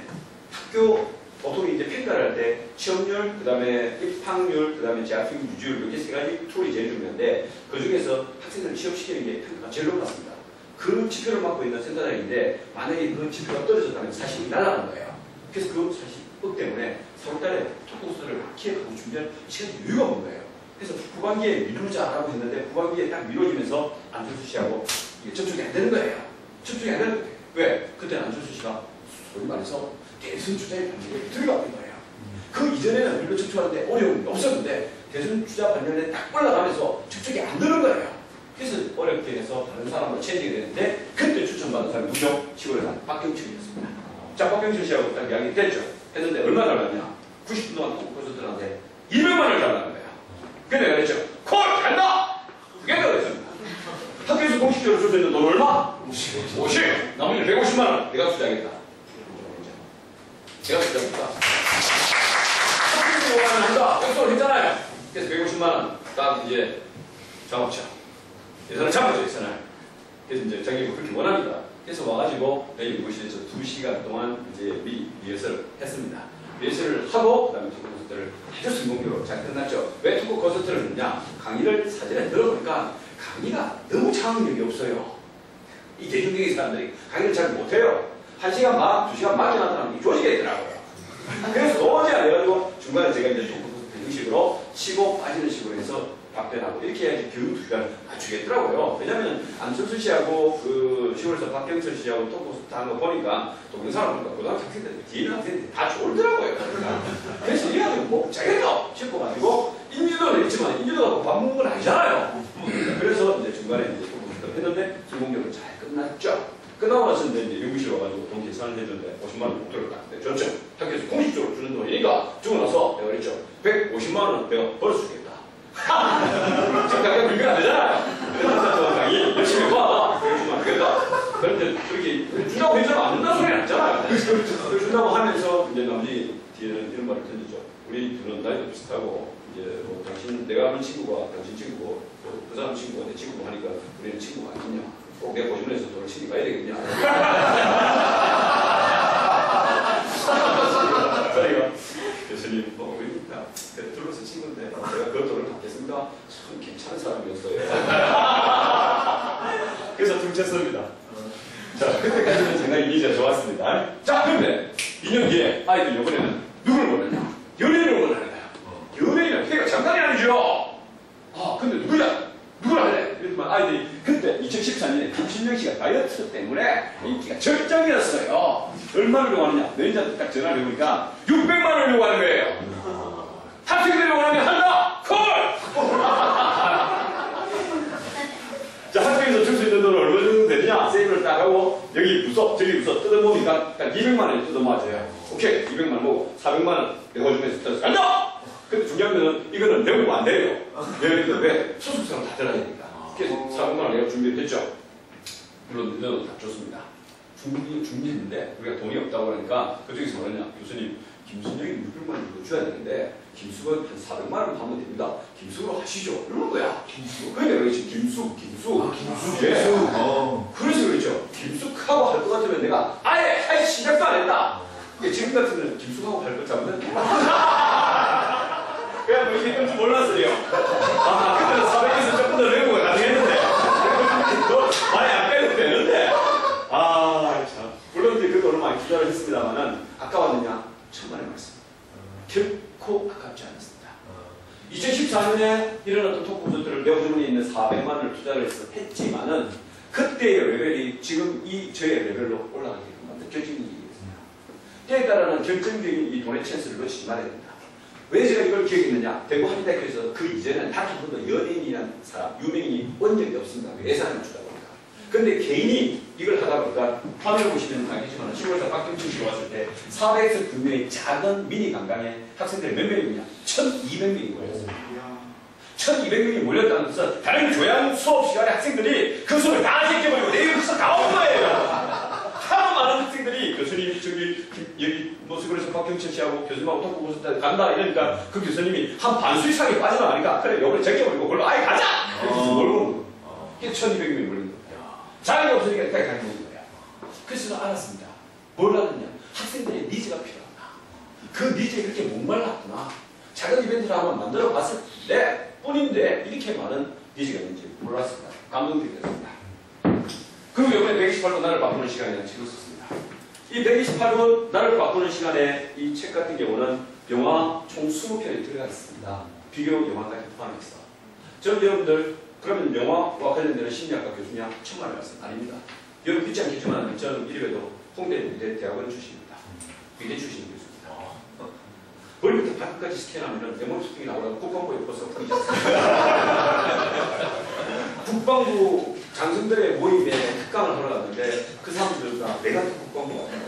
학교 보통 이제 평가를 할 때 취업률, 그 다음에 입학률, 그 다음에 재학생 유지율 이렇게 세 가지 툴이 제일 중요한데 그 중에서 학생들을 취업시키는 게 평가가 제일 높았습니다. 그 지표를 맡고 있는 센터장인데 만약에 그 지표가 떨어졌다면 사실이 날아가는 거예요. 그래서 그 사실 때문에 4월달에 토크콘서트를 기획하고 준비할 시간이 여유가 없는 거예요. 그래서 후반기에 미루자라고 했는데 후반기에 딱 미뤄지면서 안철수 씨하고 이게 접촉이 안 되는 거예요. 접촉이 안 되는 거예요. 왜? 그때는 안철수 씨가 소위 말해서 대선 주자의 반열에 들어가버린 거예요. 그 이전에는 별로 접촉하는데 어려움이 없었는데 대선 주자 반열에 딱 올라가면서 접촉이 안 되는 거예요. 그래서 어렵게 해서 다른 사람으로 체인지가 되는데 그때 추천받은 사람이 누구죠? 시골에 한 박경철이었습니다. 자, 박경철 씨하고 딱 이야기 됐죠. 했는데 얼마 달랐냐? 90분 동안 콘서트를 200만 원을 달라는 거예요. 근데 내가 그랬죠. 콜! 간다! 그게 내가 그랬습니다. 학교에서 공식적으로 줄 수 있는 돈 얼마? 50! 나머지 150만 원 내가 투자하겠다. 제가 투자하겠다. 학교에서 요구하면 한다. 약속을 했잖아요. 그래서 150만 원 딱 이제 작업차. 예산을 잡았죠, 예산을. 그래서 이제 자기가 그렇게 원합니다. 그래서 와가지고 내일 연구실에서 2시간 동안 이제 리허설을 했습니다. 리허설을 하고 그다음에 토크 콘서트를 아주 성공적으로 잘 끝났죠. 왜 토크 콘서트를 했냐? 강의를 사전에 들어보니까 강의가 너무 창의력이 없어요. 이 대중적인 사람들이 강의를 잘 못해요. 1시간 막 2시간 막혀놨다 하면 조직이 있더라고요. 그래서 도저히 안 돼가지고 중간에 제가 이제 토크 콘서트 형식으로 치고 빠지는 식으로 해서 답변하고 이렇게 해야지 교육 투자를 맞추겠더라고요. 왜냐면 안철수 씨하고 그 시골에서 박경철 씨하고 토크콘서트 하는 거 보니까 동영상을 보니까 고등학교 학생들, 뒤에 학생들이 다 좋더라고요. 그래서 이 아들 뭐 자기도 싶어가지고 인지도는 있지만 인지도가 밥 먹는 건 아니잖아요. 그래서 이제 중간에 이제 토크콘서트 했는데 성공적으로 잘 끝났죠. 끝나고 나서 이제 연구실 와가지고 돈 계산을 해줬는데 50만 원 목표를 딱 내줬죠. 학교에서 공식적으로 주는 돈이니까 주고 나서 내가 그랬죠. 150만 원은 내가 벌어주겠다. 지금 당장 준비가 안 되잖아요. 그래서 강의 열심히 봐. 그러지만 그래도 그런데 그렇게 준다고 해서는 안 된다는 소리 났잖아요. 준다고 하면서 이제 나머지 뒤에는 이런 말을 던지죠. 우리 둘은 나이도 비슷하고 이제 뭐 당신 내가 아는 친구가 당신 친구고 그 사람 친구가 내 친구고 하니까 우리는 친구가 아니냐. 꼭 내가 고심해서 돈을 치니 가야 되겠냐. 저희가 교수님 뭐 우리니까 둘러서 친구인데 내가 그 돈을 받겠습니다. 참 괜찮은 사람이었어요. 그래서 둘째습니다. 자, 그때까지는 정말 이미지가 좋았습니다. 자, 그런데 2년 뒤에 아이들 이번에는 누구를 원하냐? 연예인을 원하는 거야. 연예인은 걔가 장난이 아니죠. 아, 근데 누구야? 누구를 할래? 이랬지만 아이들이 그때 2014년에 김신영 씨가 다이어트 때문에 인기가 절정이었어요. 얼마를 요구하느냐? 매니저한테 딱 전화를 해보니까 600만 원을 요구하는 거예요. 학생들이 원하면 한다! 콜! 자, 학교에서 줄 수 있는 돈은 얼마 정도 되느냐? 세이브를 딱 하고 여기 부서, 저기 부서 뜯어보니까 딱 200만 원이 뜯어맞아요. 오케이, 200만 원 먹고 400만 원 내가 주면서 뜯어서 간다! 근데 중요한 거는 이거는 내고 안 돼요. 왜? 소속사로 다 들어야 되니까. 그래서 400만 원 내가 준비를 했죠. 물론 너도 다 줬습니다. 준비했는데 우리가 돈이 없다고 하니까 그쪽에서 뭐랬냐? 교수님, 김순영이 600만 원 정도 줘야 되는데 김수가 한 400만 원 하면 됩니다. 김수로 하시죠. 이러는 거야. 김수. 그러니까 그렇지. 김수. 예. 그래서 그렇죠. 김숙하고 할 것 같으면 내가 아예 할 시작도 안 했다. 지금 같으면 김숙하고 할 것 잡으면 그냥 뭐 이게 끔지 몰랐어요. 아, 그때는 400에서 조금 더 외우고 가능했는데 많이 안 빼도 되는데 아, 참. 물론 이제 그 돈을 많이 투자를 했습니다만은 아까웠느냐? 천만의 말씀. 결코 아깝지 않았습니다. 2014년에 일어났던 토크 콘서트를 내어주문에 있는 400만 원을 투자를 했지만은 그때의 레벨이 지금 저의 레벨로 올라가게끔 만든 결정적인 일이었습니다. 때에 따라는 결정적인 이 돈의 찬스를 놓치지 말아야 됩니다. 왜 제가 이걸 기억했느냐? 대구 한의대학교에서 그 이전에는 단 한 번도 연예인이라는 사람, 유명인이 온 적이 없습니다. 예산을 주다 보니까. 근데 개인이 이걸 하다 보니까 화면을 보시면 알겠지만 시골에서 박경춘 씨가 왔을 때 400에서 9명의 작은 미니 관광에 학생들이 몇 명이냐? 1200명이 모였습니다. 1200명이 몰렸다는 것은 다른 교양 수업 시간에 학생들이 그 수업을 다 제껴버리고 내일 수업 다 온 거예요. 하도 많은 학생들이 교수님이 여기 모습에서 박경철 씨하고 교수님하고 토크 콘서트 간다 이러니까 그 교수님이 한 반수 이상이 빠져나가니까 그래 요걸 제껴버리고 그걸로 아예 가자! 이렇게 해서 몰고 온 거예요. 그게 1200명이 몰린 거예요. 자리가 없으니까 여기까지 가는 거예요. 그래서 알았습니다. 뭘 알았냐? 학생들의 니즈가 필요하구나. 그 니즈에 그렇게 목말랐구나. 작은 이벤트를 한번 만들어 봤을 때 뿐인데 이렇게 많은 니즈가 있는지 몰랐습니다. 감동적이었습니다. 그리고 이번에 128번 나를 바꾸는 시간이라는 책을 썼습니다. 이 128번 나를 바꾸는 시간에 이 책 같은 경우는 영화 총 20편이 들어가 있습니다. 비교 영화까지 포함해서. 저는 여러분들 그러면 영화와 관련되는 심리학과 교수냐? 천만의 말씀 아닙니다. 여러분 믿지 않겠지만 저는 이래봬도 홍대 의대 대학원 출신입니다. 의대 출신 교수입니다. 머리부터 발끝까지 스캔하면 내 머릿속이 나오다가 국방부에 벌써 풀리지 않습니다. 국방부 장성들의 모임에 특강을 하러 갔는데 그 사람들 다 내가 또 국방부 같아.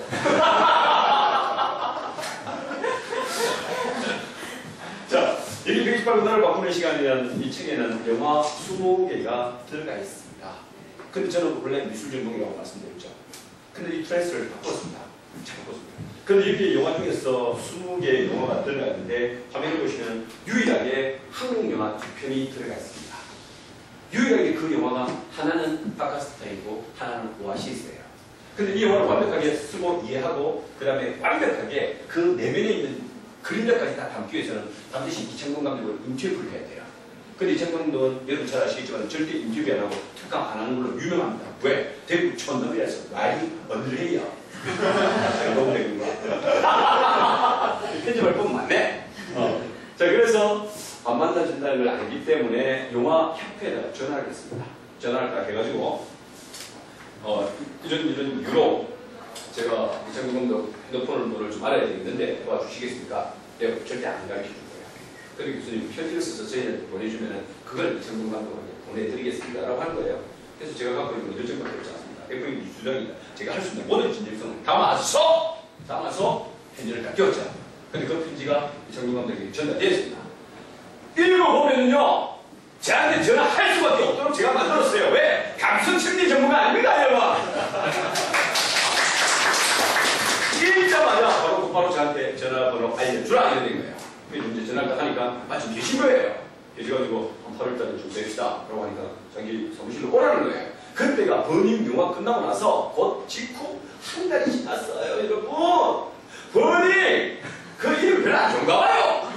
자, 여기 128분을 바꾸는 시간이라는 이 책에는 영화 20개가 들어가 있습니다. 근데 저는 원래 미술 전공이라고 말씀드렸죠. 근데 이 트랜스를 바꿨습니다. 바꿨습니다. 근데 여기 영화 중에서 20개의 영화가 들어가 있는데 화면을 보시면 유일하게 한국 영화 2편이 들어가 있습니다. 유일하게 그 영화가 하나는 바카스타이고 하나는 오아시스예요. 근데 이 영화를 완벽하게 쓰고 이해하고 그 다음에 완벽하게 그 내면에 있는 그림자까지 다 담기 위해서는 반드시 이창동 감독을 인터뷰를 해야 돼요. 근데 이창동 감독은 여러분 잘 아시겠지만 절대 인터뷰 안 하고 특강 안 하는 걸로 유명합니다. 왜? 대구 촌놈이라서 말이 언들해요. 너무 대구가. 편집할 분 많네. 자, 그래서 안 만나준다는 걸 알기 때문에 영화 협회에다가 전화를 했습니다. 전화를 딱 해가지고 이런 이유로 제가 이창동 감독 핸드폰을 번호를 좀 알아야 되겠는데 도와주시겠습니까? 내가 절대 안 가르쳐줄 거예요. 그리고 교수님 편지를 써서 저희한테 보내주면 그걸 이창동 감독에게 보내드리겠습니다 라고 한 거예요. 그래서 제가 갖고 있는 열정밖에 없지 않습니다. FA 주장이다. 제가 할 수 있는 모든 진정성을 담아서 편지를 딱 띄웠죠. 근데 그 편지가 이창동 감독에게 전달되었습니다. 읽어보면요 저한테 전화할 수밖에 없도록 제가 만들었어요. 왜? 감성심리 전문가 아닙니까 여러분? 읽자마자 바로 저한테 전화번호 알려주라 이래 된 거예요. 그래서 이제 전화를 딱 하니까 마침 계신 거예요. 계셔가지고 한 8월달에 좀 뵙시다 라고 하니까 자기 사무실로 오라는 거예요. 그때가 버닝 영화 끝나고 나서 곧 직후 한 달이 지났어요 여러분. 버닝! 그 이름 별로 안 좋은가 봐요.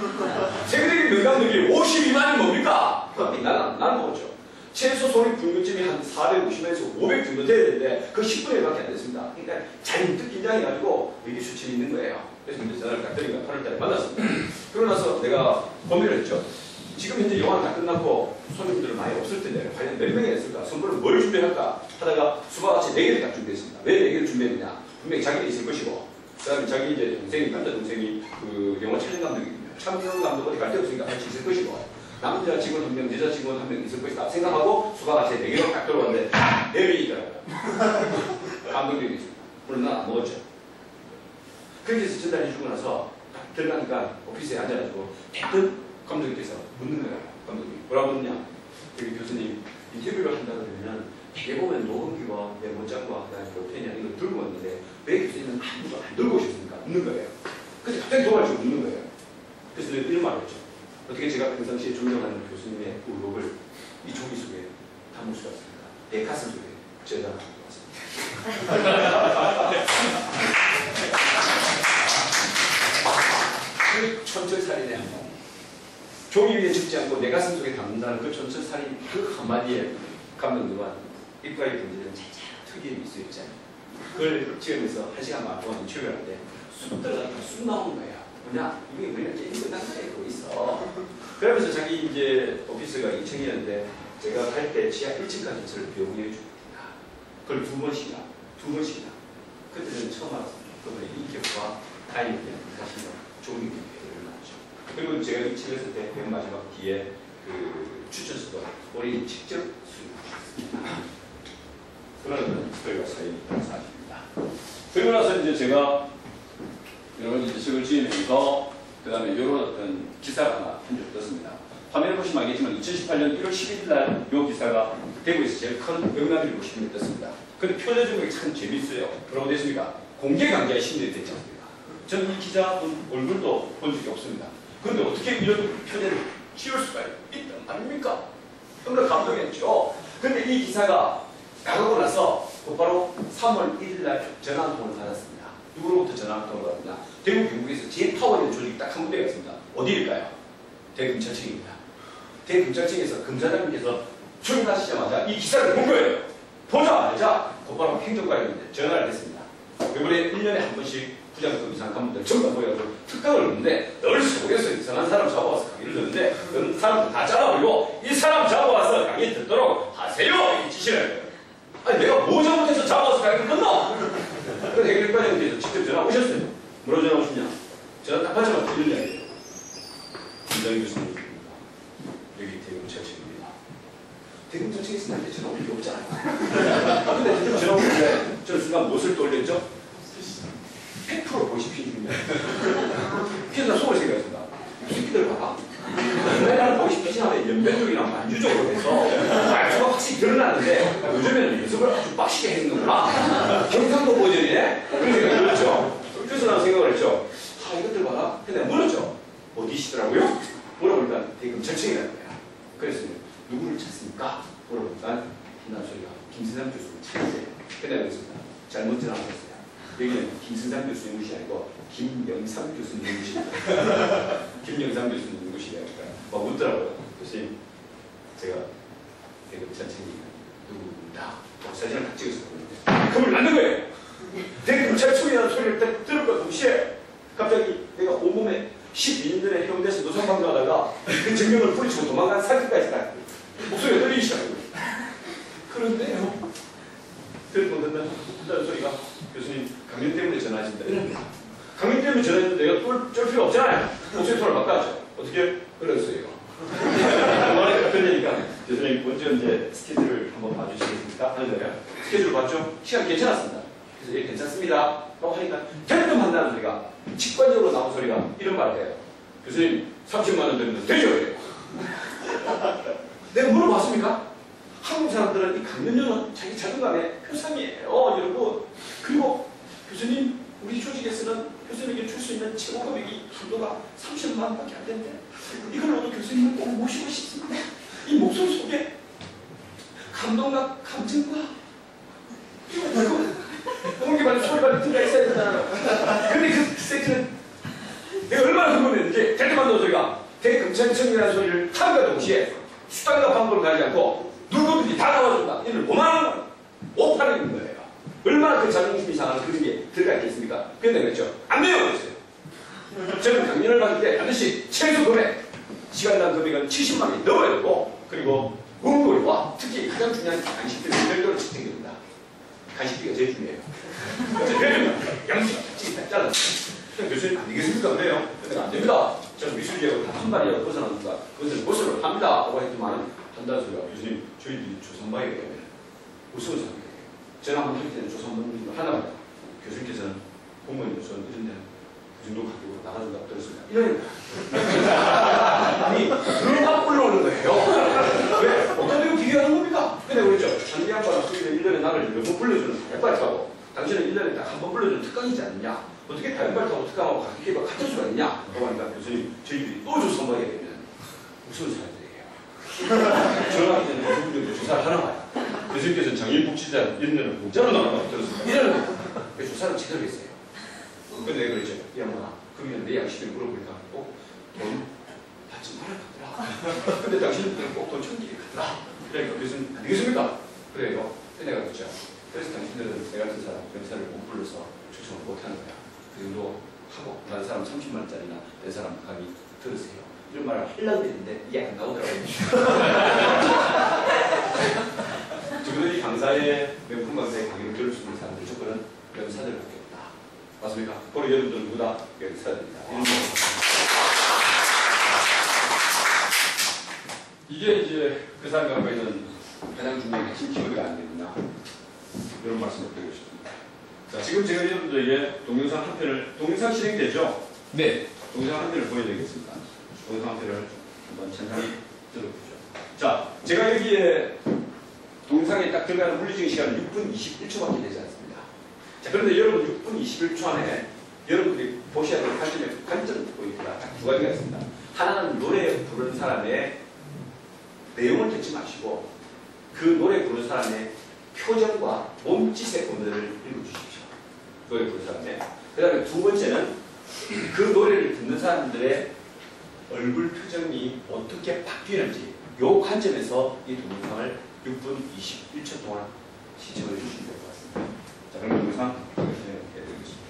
세계적인 명감독이 52만이 뭡니까? 나는 뭐죠? 최소 소리 분류점이 한 450에서 500 정도 돼야 되는데 그 10분의 1밖에 안 됐습니다. 그러니까 잔뜩 긴장해가지고 이게 수치이 있는 거예요. 그래서 이제 전화를 딱 드리니까 8월달에 만났습니다. 그러고 나서 내가 고민을 했죠. 지금 현재 영화는 다 끝났고 손님들은 많이 없을 텐데 과연 몇 명이 됐을까? 선물을 뭘 준비할까? 하다가 수박같이 4개를 딱 준비했습니다. 왜 4개를 준비했느냐? 분명히 자기는 있을 것이고 그 다음에 자기 이제 동생이, 남자 동생이 그 영화 촬영 감독입니다. 촬영 감독 어디 갈 데 없으니까 같이 있을 것이고 남자 직원 1명, 여자 직원 1명 있을 것이다 생각하고 수박같이 4개를 딱 들어왔는데 4명이 있더라고요. 감독님이 있습니다. 물론 난 안 먹었죠. 그렇게 해서 전달해주고 나서 딱 들어가니까 오피스에 앉아가지고 대뜸 감독님께서 묻는 거예요. 감독님 뭐라고 묻냐? 여기 교수님 인터뷰를 한다 그러면 대개 보면 녹음기와 메모장과 그다음에 볼펜이나 이걸 들고 왔는데 왜 교수님은 아무도 안 들고 오셨습니까? 묻는 거예요. 그래서 갑자기 도와주고 묻는 거예요. 그래서 내가 이런 말을 했죠. 어떻게 제가 평상시에 존경하는 교수님의 의혹을 이 종이 속에 담을 수가 없습니까? 내 가슴 속에 저장하고 왔습니다. 그 천철살인의 한 번. 종이 위에 죽지 않고 내 가슴 속에 담는다는 그 천철살인 그 한마디에 감독님은 입가에 던지는 특유의 미소 있잖아요. 그걸 지으면서 1시간 반 동안 인터뷰를 하는데 쑥 들어가니까 쑥 나오는 거예요. 뭐냐? 이게 우리는 게임 끝난 거에 그거 있어. 그러면서 자기 이제 오피스가 2층이었는데 제가 갈 때 지하 1층까지 저를 배웅해 줍니다. 그걸 2번씩이나. 그때는 처음 알았습니다. 그분의 인격과 타인에 대한 자신의 좋은 인격을 나왔죠. 그리고 제가 2층에 있을 때 맨 마지막 뒤에 그 추천서도 본인이 직접 수행하셨습니다. 그러는 저희가 사연이 사실입니다. 그리고 나서 이제 제가 여러 가지 책을 지으면서 그 다음에 이런 어떤 기사가 하나 한 적 떴습니다. 화면에 보시면 알겠지만 2018년 1월 11일 날 이 기사가 대구에서 제일 큰 명남일보 신문에 떴습니다. 근데 표제 제목이 참 재밌어요. 뭐라고 됐습니까? 공개관계가 신문이 됐지 않습니까? 저는 이 기자 얼굴도 본 적이 없습니다. 그런데 어떻게 이런 표제를 지을 수가 있단 말입니까? 너무나 감동했죠. 근데 이 기사가 나가고 나서 곧바로 3월 1일 날 전화 한 통을 받았습니다. 누구로부터 전화 한 통을 받았냐? 대구 경북에서 제일 파워 있는 조직이 딱 한 군데가 있습니다. 어디일까요? 대검찰청입니다. 대검찰청에서 검사장님께서 출근하시자마자 이 기사를 본 거예요. 보자마자 곧바로 행정관님한테 전화를 했습니다. 이번에 1년에 한 번씩 부장급 이상 간부들 전부 다 모여가지고 특강을 듣는데 널 속에서 이상한 사람 잡아와서 강의를 듣는데 그 사람들 다 잘라버리고 이 사람 잡아와서 강의 듣도록 하세요! 이 지시를 해요. 아니 내가 뭐 잘못해서 잡아와서 강의 듣나? 그래서 해결과장님께서 직접 전화 오셨어요. 뭐라고 전화 오셨냐? 제가 딱 하자마자 이런 이야기예요. 김정희 교수님 여기 대금 철책입니다. 대금 철책에서 나한테 전화 올 게 없잖아요. 근데 대금 전화 오는데 저는 순간 무엇을 떠올렸죠? 100% 보이스피싱입니다. 그래서 나 속을 생각했습니다. 이 새끼들 봐라. 옛날에는 보이스피싱하면 연변적이나 만주적으로 해서 말투가 확실히 드러나는데 요즘에는 연습을 아주 빡시게 했는구나. 경상도 버전이네? 그런 생각이 들었죠. 그래서 난 생각을 했죠. 아 이것들 봐라. 근데 내가 물었죠. 어디시더라고요? 물어보니까 대금 절청이라는 거야. 그래서 누구를 찾습니까? 물어보니까 빛난 소리가 김세상 교수를 찾으세요. 근데 그랬습니다. 잘못 전화하셨어요. 여기는 김승삼 교수님 것이 아니고 김영삼 교수님 것입니다. 김영삼 교수님 것이래요. 막 묻더라고요. 교수님, 제가 대금 절청이 누구입니다. 사진을 다 찍어서 보는데 겁을 낳는 거예요. 대금 절청이라는 소리를 딱 들을까 동시에 갑자기 내가 온몸에 12년 전에 해운대에서 노선방송하다가 그 정경을 뿌리치고 도망간 사진까지 다 목소리가 떨리기 시작해요. 그런데요. 듣는다는 소리가 교수님 강연 때문에 전화하신다 이럽니다. 강연 때문에 전화했는데 내가 쫄 필요 없잖아요. 목소리 톤을 바꿔야죠. 어떻게? 그랬어요. 그러니까 교수님 먼저 이제 스케줄을 한번 봐주시겠습니까? 하는 거예요. 스케줄 봤죠? 시간 괜찮았습니다. 그래서 예 괜찮습니다. 라고 하니까 대뜸 한다는 소리가 직관적으로 나온 소리가 이런 말이에요. 교수님 30만 원 드리면 되죠? 내가 물어봤습니까? 한국 사람들은 이 강연료는 자기 자존감의 표상이에요. 이러고 그리고 교수님 우리 조직에서는 교수님에게 줄 수 있는 최고 금액이 불도가 30만 원밖에 안 되는데 이걸로도 교수님을 꼭 모시고 싶습니다. 이 목소리 속에 감동과 감정과 이거 공기반의 소리가 들어가 있어야 되잖아요. 근데 그 세트는 내가 얼마나 흥분했는지 대뜸한 소리가 대금천청이라는 소리를 함과 동시에 수단과 방법을 가지 않고 누구든지 다 나와준다. 이를 5만원 오판을 있는 거예요. 얼마나 그 자존심이 상하는 그런 게 들어가 있겠습니까? 그런데 그랬죠. 안 돼요. 그랬어요. 저는 강연을 받을 때 반드시 최소 금액, 시간당 금액은 70만 원이 넘어야 되고 그리고 음료와 특히 가장 중요한 간식들이 별도로 측정됩니다. 간식비가 제일 중요해요. 양식 딱 잘랐어요. 교수님 안 되겠습니까? 그래요? 근데 안 됩니다. 저는 미술계하고 단 한 발이라도 벗어납니다. 그것을 벗어를 합니다. 라고 했지만 한다는 소리가 교수님 저희들이 조선바에 되면 무서운 상황이에요. 제가 한번 할 때는 조선바를 하나만 교수님께서는 공무원 우선 이런 데는 그 정도 가지고 나가준다고 들었습니다. 이런 아니 그런 올라오는 거예요. 왜? 어떤 데고 비교하는 겁니까? 근데 그랬죠. 이 양반은 1년에 나를 몇 번 불러주는 다이어트 타고 당신은 1년에 딱 한 번 불러주는 특강이지 않느냐? 어떻게 다이어트 타고 특강하고 같은 수가 있냐? 라고 하니까 교수님 저희들이 또 조선바에 되면 무서운 사람들이에요. 전화하기 전에 누구든지 조사를 하나 봐요. 교수님께서는 장애인복지자 이런 데는 공짜로 나간다고 들었습니다. 이러는 그 조사를 제대로 했어요. 근데 내가 그랬죠. 이 양반아, 그러면 내 양식을 물어보니까 꼭 돈 받지 말아야 가더라. 근데 당신은 꼭 돈 천기게 가더라. 그러니까 교수님 안 되겠습니까? 그래요. 근데 내가 그랬죠. 그래서 당신들은 내 같은 사람, 병사를 못 불러서 초청을 못 하는 거야. 그 정도 하고 다른 사람 30만 원짜리나 내 사람 강의 들으세요. 이런 말을 하려고 했는데 이게 안 나오더라고요. 지금은 이 강사의 명품 강사의 강의를 들을 수 있는 사람들 조건은 연사들밖에 없다. 맞습니까? 바로 여러분들은 누구다? 연사들입니다. 이게 이제 그 사람과 관계는 가장 중요한 핵심 키워드가 아니겠나 이런 말씀을 드리고 싶습니다. 자, 지금 제가 여러분들에게 동영상 한 편을 동영상 진행되죠? 네. 동영상 한 편을 보여드리겠습니다. 동영상 한 편을 한번 천천히 들어보죠. 자, 제가 여기에 동영상에 딱 들어가는 물리적인 시간은 6분 21초밖에 되지 않습니다. 자, 그런데 여러분 6분 21초 안에 여러분들이 보셔야 될 관점 포인트가 딱 두 가지가 있습니다. 하나는 노래 부르는 사람의 내용을 듣지 마시고 그 노래 부르는 사람의 표정과 몸짓의 오늘을 읽어주십시오. 노래 부르는 사람의. 그 다음에 두 번째는 그 노래를 듣는 사람들의 얼굴 표정이 어떻게 바뀌는지 이 관점에서 이 동영상을 6분 21초 동안 시청을 해주시면 될 것 같습니다. 자, 그럼 동영상 진행해드리겠습니다.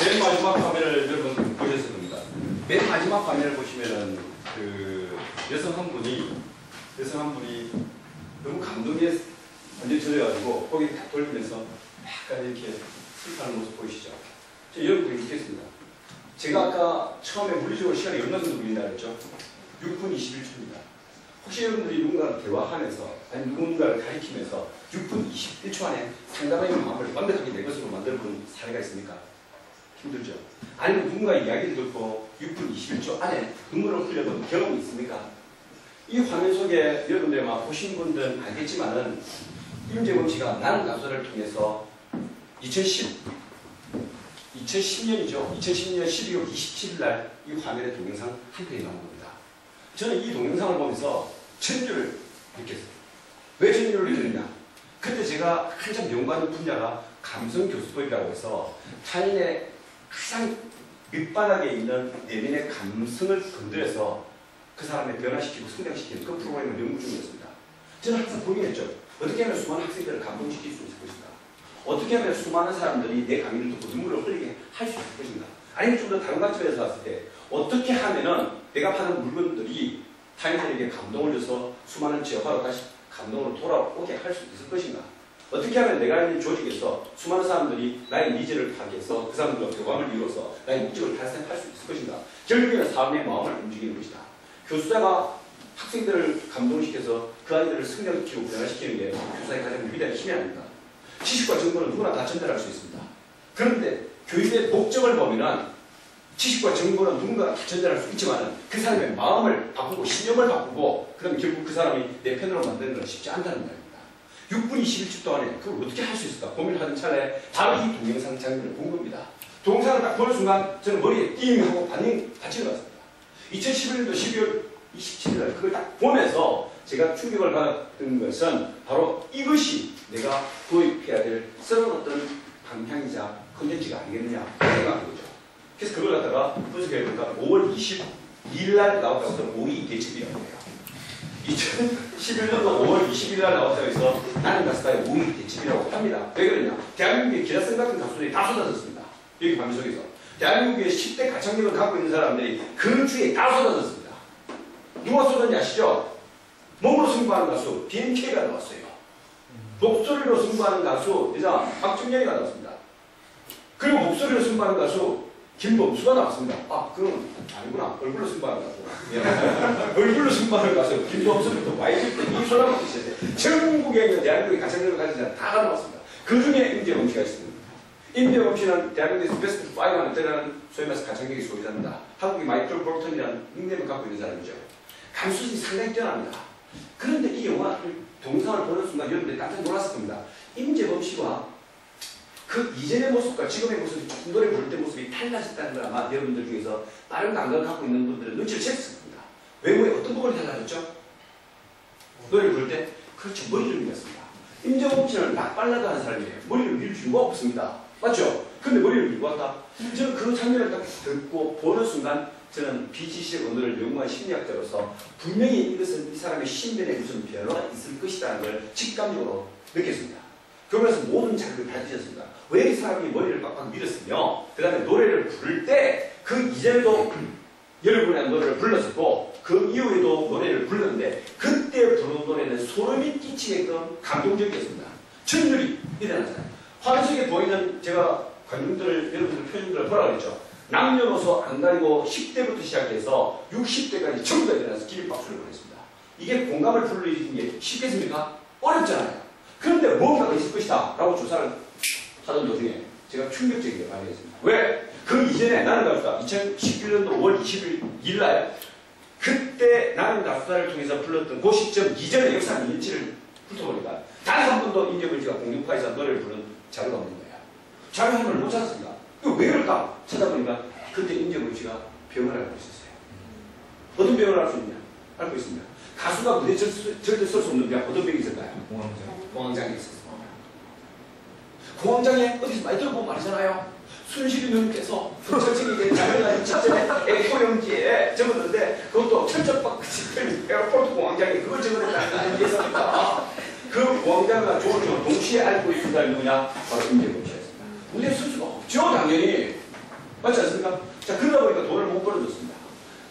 맨 마지막 화면을 여러분 보셨을 겁니다. 맨 마지막 화면을 보시면은 그 여성 한 분이 너무 감동에 완전 젖어가지고 고개를 딱 돌리면서 약간 이렇게 슬퍼하는 모습 보이시죠? 저 여러분 보여드리겠습니다. 제가 아까 처음에 물리적으로 시간이 얼마 정도 걸린다 그랬죠? 6분 21초입니다. 혹시 여러분들이 누군가를 대화하면서 아니 누군가를 가리키면서 6분 21초 안에 상담의 마음을 완벽하게 내 것으로 만들어본 사례가 있습니까? 힘들죠? 아니면 누군가 이야기를 듣고 6분 21초 안에 눈물을 흘려본 경험이 있습니까? 이 화면 속에 여러분들 막 보신 분들은 알겠지만은 임재범 씨가 나는 가수를 통해서 2010년이죠. 2010년 12월 27일 날 이 화면에 동영상 한 편이 나온 겁니다. 저는 이 동영상을 보면서 천류를 느꼈어요. 왜 천류를 느꼈느냐? 그때 제가 한참 연구하는 분야가 감성교수법이라고 해서 타인의 가장 밑바닥에 있는 내면의 감성을 건드려서 그 사람을 변화시키고 성장시키는 그 프로그램을 연구 중이었습니다. 저는 항상 고민했죠. 어떻게 하면 수많은 학생들을 감동시킬 수 있을 것인가? 어떻게 하면 수많은 사람들이 내 강의를 듣고 눈물을 흘리게 할 수 있을 것인가? 아니면 좀 더 다른 관점에서 봤을 때 어떻게 하면은 내가 파는 물건들이 타인들에게 감동을 줘서 수많은 지역화로 다시 감동으로 돌아오게 할 수 있을 것인가? 어떻게 하면 내가 있는 조직에서 수많은 사람들이 나의 니즈를 파악해서 그 사람들과 교감을 이루어서 나의 목적을 달성할 수 있을 것인가? 결국에는 사람의 마음을 움직이는 것이다. 교수자가 학생들을 감동시켜서 그 아이들을 성장시키고 변화시키는 게 교사의 가장 위대한 힘이 아닙니다. 지식과 정보는 누구나 다 전달할 수 있습니다. 그런데 교육의 목적을 보면은 지식과 정보는 누군가 다 전달할 수 있지만 그 사람의 마음을 바꾸고 신념을 바꾸고 그러면 결국 그 사람이 내 편으로 만드는 건 쉽지 않다는 말입니다. 6분 21초 동안에 그걸 어떻게 할 수 있을까 고민하는 찰나에 바로 이 동영상 장면을 본 겁니다. 동영상을 딱 보는 순간 저는 머리에 띵 하고 반응이 같이 일어났습니다. 2011년도 12월 27일 날 그걸 딱 보면서 제가 충격을 받았던 것은 바로 이것이 내가 도입해야 될 새로운 어떤 방향이자 컨텐츠가 아니겠느냐 생각한 거죠. 그래서 그걸 갖다가 분석해보니까 5월 22일 날 나왔다고 해서 5위 대첩이라고 해요. 2011년도 5월 20일 날 나왔다고 해서 나는 가수다의 5위 대첩이라고 합니다. 왜 그러냐? 대한민국의 기라성 같은 가수들이 다 쏟아졌습니다. 여기 밤 속에서. 대한민국의 10대 가창력을 갖고 있는 사람들이 그 주에 다 쏟아졌습니다. 누가 쏟았는지 아시죠? 몸으로 승부하는 가수 BNK가 나왔어요. 목소리로 승부하는 가수 여자 박준현이가 나왔습니다. 그리고 목소리로 승부하는 가수 김범수가 나왔습니다. 아, 그럼 아니구나. 얼굴로 승부하는 가수. 얼굴로 승부하는 가수 김범수부터 YG 때 이소라부터 있었는데 전국에 있는 대한민국의 가창력을 가진 사람 다 나왔습니다. 그 중에 임재범 씨가 있습니다. 임재범 씨는 대한민국에서 베스트 5 안에 들어가는 소위 말해서 가창력의 소유자입니다. 한국의 마이클 볼턴이라는 닉네임을 갖고 있는 사람이죠. 감수성이 상당히 뛰어납니다. 그런데 이 영화 동영상을 보는 순간 여러분들이 깜짝 놀랐을 겁니다. 임재범 씨와 그 이전의 모습과 지금의 모습이 조금 노래 부를 때 모습이 달라졌다는 걸 아마 여러분들 중에서 다른 감각을 갖고 있는 분들은 눈치를 챘을 겁니다. 외모에 어떤 부분이 달라졌죠? 노래를 부를 때? 그렇죠. 머리를 밀었습니다. 임재범 씨는 락발라드 하는 사람이에요. 머리를 밀 이유가 없습니다. 맞죠? 근데 머리를 밀고 왔다. 저는 그 장면을 딱 듣고 보는 순간 저는 비지식 언어를 연구한 심리학자로서 분명히 이것은 이 사람의 신변에 무슨 변화가 있을 것이라는 걸 직감적으로 느꼈습니다. 그러면서 모든 자료를 다 뒤졌습니다. 왜 이 사람이 머리를 빡빡 밀었으며 그 다음에 노래를 부를 때 그 이전에도 여러분의 노래를 불렀었고 그 이후에도 노래를 불렀는데 그때 부른 노래는 소름이 끼치게끔 감동적이었습니다. 전율이 일어나잖아요. 화면 속에 보이는 제가 관중들을 여러분들 표정들을 보라 그랬죠. 남녀노소 안 가리고 10대부터 시작해서 60대까지 전부 다 일어나서 기립박수를 보냈습니다. 이게 공감을 불러일으키는 게 쉽겠습니까? 어렵잖아요. 그런데 뭔가가 있을 것이다 라고 조사를 하던 도중에 제가 충격적이게 발견했습니다. 왜? 그 이전에 나는 가수다 2011년도 5월 22일 날 그때 나는 가수다를 통해서 불렀던 그 시점 이전의 역사의 일치를 훑어보니까 단 한 번도 임재범 씨가 공중파에서 노래를 부른 자료가 없는 거예요. 자료 한 번을 못 찾았습니다. 이거 왜 그럴까? 찾아보니까 그때 임재범 씨가 병을 앓고 있었어요. 어떤 병을 앓고 있냐? 앓고 있습니다. 가수가 무대에 절대 설 수 없는 병 어떤 병이 있을까요? 공황장애 있었어요. 공황장애 어디서 많이 들어보면 말이잖아요. 순실이 누님께서 철책에게 작년에 첫째 A4용지에 적었는데 그것도 철저박 에어포트 공황장애 그걸 적어냈다는 게 있습니다. 그 공황장애가 조언을 동시에 앓고 있는 사람이 누구냐? 바로 임재범 씨였습니다. 무대에 설 수가 없죠 당연히. 맞지 않습니까? 자, 그러다 보니까 돈을 못 벌어줬습니다.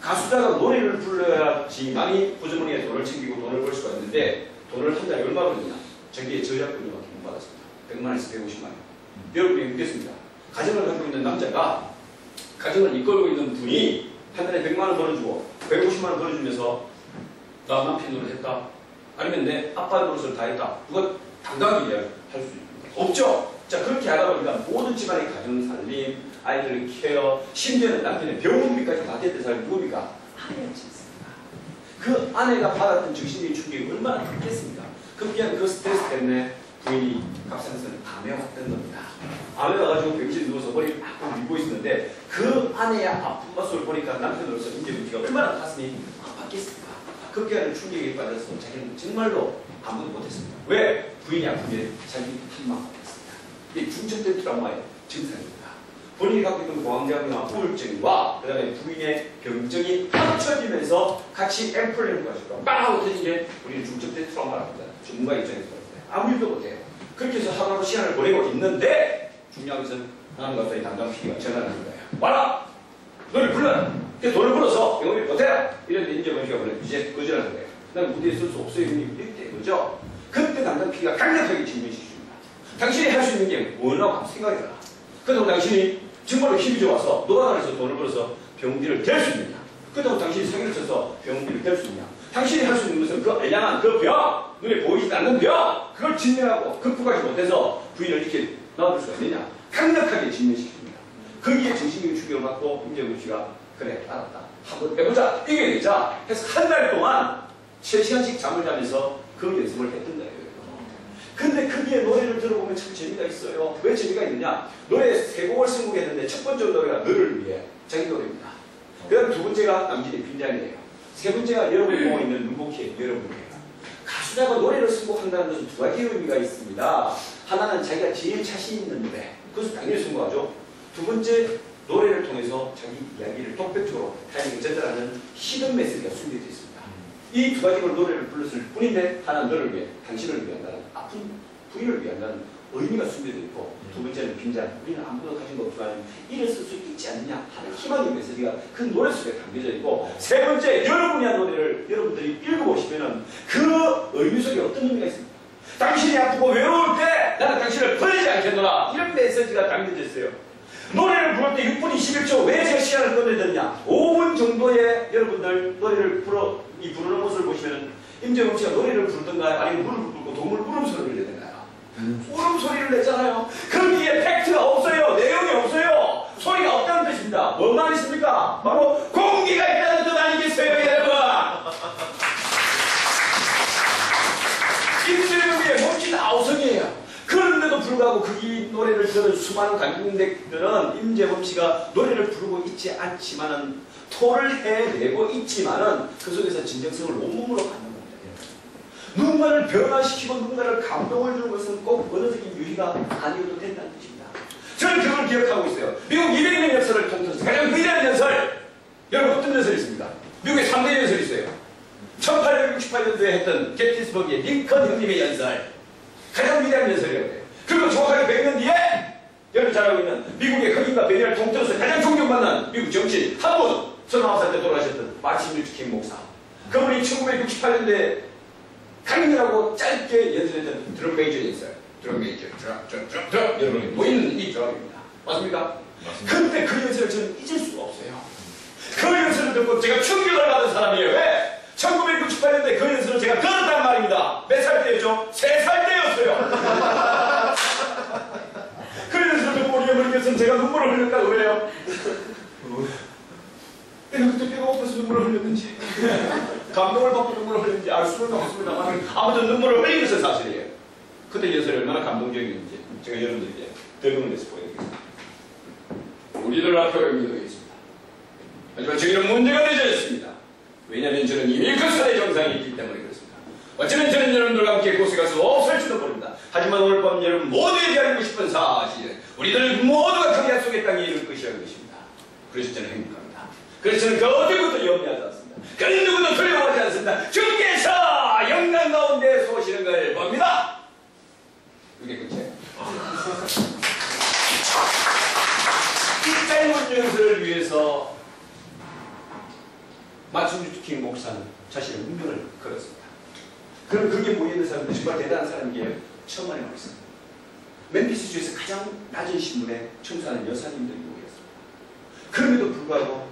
가수자가 노래를 불러야지만이 호주머니에 돈을 챙기고 돈을 벌 수가 있는데 돈을 한 달에 얼마 벌느냐? 저기에 저작권료밖에 못 받았습니다. 100만원에서 150만원. 여러분이 묻겠습니다. 가정을 갖고 있는 남자가 가정을 이끌고 있는 분이 한 달에 100만원 벌어주고 150만원 벌어주면서 나 남편 노릇 했다. 아니면 내 아빠 노릇을 다 했다. 누가 당당하게 할 수 있습니까? 없죠? 자, 그렇게 하다 보니까 모든 집안의 가정살림, 아이들의 케어, 심지어는 남편의 병원비까지 다 됐던 사람이 누굽니까? 아내였습니다. 그 아내가 받았던 정신적인 충격이 얼마나 컸겠습니까? 그 스트레스 때문에 부인이 갑상선을 암에 왔던 겁니다. 암에 와가지고 병실에 누워서 머리를 막 밀고 있었는데 그 아내의 아픈 모습을 보니까 남편으로서 임재범 얼마나 가슴이 아팠겠습니까? 그렇게 하는 충격에 빠져서 자기는 정말로 아무도 못했습니다. 왜? 부인이 아픈게 자기 한만 못했습니다. 이게 중첩된 트라우마의 증상입니다. 본인이 갖고 있는 공황장애나 우울증과 그 다음에 부인의 병증이 합쳐지면서 같이 앰플을 가지고 빵 하고 터진 게 우리는 중첩된 트라우마랍니다. 전문가 입장에서 봤을 때 아무 일도 못해요. 그렇게 해서 하루하루 시간을 보내고 있는데 중요한 것은 하나님 갑자기 담당 PD가 전화를 하는 거예요. 와라! 너를 불러라! 돈을 벌어서 영업이 못해라! 이런데 임재범 씨가 원래 이제 거절하는 거예요. 난 무대에 쓸 수 없어요. 이렇게 거죠. 그때 담당 PD가 강력하게 질문시켜줍니다. 당신이 할 수 있는 게 뭐라고 생각이 들어. 그렇다고 당신이 정말로 힘이 좋아서 노가다에서 돈을 벌어서 병원비를 댈 수 있느냐? 그렇다고 당신이 사기를 쳐서 병원비를 댈 수 있느냐? 당신이 할 수 있는 것은 그 알량한 그 병, 눈에 보이지 않는 병, 그걸 진단하고 극복하지 못해서 부인을 이렇게 놔둘 수가 있느냐? 강력하게 질문시킵니다. 거기에 정신적인 충격을 받고 임재범 씨가 그래, 알았다. 한번 해보자. 이게 되자 해서 한 달 동안 3시간씩 잠을 자면서 그 연습을 했던 거예요. 근데 거기에 노래를 들어보면 참 재미가 있어요. 왜 재미가 있느냐? 노래 3곡을 선곡했는데 첫 번째 노래가 너를 위해 자기 노래입니다. 그 다음 두 번째가 남진의 빈잔이에요. 세 번째가 여러분이 보고 있는 눈복희의 여러분이에요. 가수자가 노래를 선곡한다는 것은 두 가지 의미가 있습니다. 하나는 자기가 제일 자신 있는 노래, 그것을 당연히 선곡하죠. 두 번째, 노래를 통해서 자기 이야기를 독백적으로 타인에게 전달하는 히든 메시지가 숨겨져 있습니다. 이 두 가지로 노래를 불렀을 뿐인데 하나는 너를 위해, 당신을 위한다는 아픈 부인을 위한다는 의미가 숨겨져 있고 두 번째는 빈잔, 우리는 아무도 가진 거 없지만 이를 쓸 수 있지 않느냐 하는 희망의 메시지가 그 노래 속에 담겨져 있고 세 번째, 여러분이 한 노래를 여러분들이 읽어보시면 그 의미 속에 어떤 의미가 있습니까? 당신이 아프고 외로울 때 나는 당신을 버리지 않겠노라 이런 메시지가 담겨져 있어요. 노래를 부를 때 6분 21초 왜 제가 시간을 꺼내드냐 5분 정도의 여러분들 노래를 부르는 모습을 보시면 임재범 씨가 노래를 부르던가요? 아니면 무릎을 꿇고 동물 울음소리를 내던가요? 울음소리를 냈잖아요. 거기에 팩트가 없어요. 내용이 없어요. 소리가 없다는 뜻입니다. 뭔 말이십니까? 바로 공기가 있다는 뜻 아니겠어요, 여러분? 임재범의 몸짓 아우성이에요. 그런데도 불구하고 그 노래를 들은 수많은 관중객들은 임재범 씨가 노래를 부르고 있지 않지만은 토를 해내고 있지만은 그 속에서 진정성을 온몸으로 갖는 겁니다. 누군가를 변화시키고 누군가를 감동을 주는 것은 꼭 언어적인 유희가 아니어도 된다는 뜻입니다. 저는 그걸 기억하고 있어요. 미국 200년 역사를 통틀어서 가장 위대한 연설, 여러분 어떤 연설이 있습니다. 미국의 3대 연설이 있어요. 1868년도에 했던 게티스버그의 링컨 형님의 연설, 가장 위대한 연설이에요. 그리고 정확하게 100년 뒤에 여러분 잘 알고 있는 미국의 흑인과 백인을 통틀어서 가장 존경받는 미국 정치인 한 분, 39살 때 돌아가셨던 마틴 루터 킹 목사. 그분이 1968년도에 강렬하고 짧게 연설했던 드럼메이저 연설. 드럼메이저, 드럼. 여러분 보이는 이 드럼입니다. 맞습니까? 맞습니다. 근데 그 연설을 저는 잊을 수가 없어요. 그 연설을 듣고 제가 충격을 받은 사람이에요. 왜? 1968년도에 그 연설을 제가 들었단 말입니다. 몇 살 때였죠? 3살 때였어요. 그 연설을 듣고 우리 어머니께서는 제가 눈물을 흘렸다고 그래요. 내가 그때 배가 고파서 눈물을 흘렸는지 감동을 받고 눈물을 흘렸는지 알 수는 없습니다만 아무튼 눈물을 흘린 것은 사실이에요. 그때 연설이 얼마나 감동적이었는지 제가 여러분들에게 덜금을 내서 보여드리겠습니다. 우리들 앞에 의미되겠습니다. 하지만 저기는 문제가 되어 있습니다. 왜냐하면 저는 이미 그 사대 정상이 있기 때문에 그렇습니다. 어쩌면 저는 여러분들과 함께 곳에 갈 수 없을지도 모릅니다. 하지만 오늘 밤 여러분 모두에게 알고 싶은 사실은 우리들 모두가 그 약속의 땅에 이룰 것이라는 것입니다. 그래서 저는 행복합니다. 그래서 저는 그 어떤 것도 염려하지 않습니다. 그 누구도 두려워하지 않습니다. 주께서 영광 가운데 쏘시는 걸 봅니다. 이게 끝이에요. 이 짧은 연설을 위해서 마틴 루터 킹 목사는 자신의 운명을 걸었습니다. 그럼 거기에 모여있는 사람들 정말 대단한 사람이에요. 천만에 모였습니다. 멤피스주에서 가장 낮은 신분에 청소하는 여사님들이 모였습니다. 그럼에도 불구하고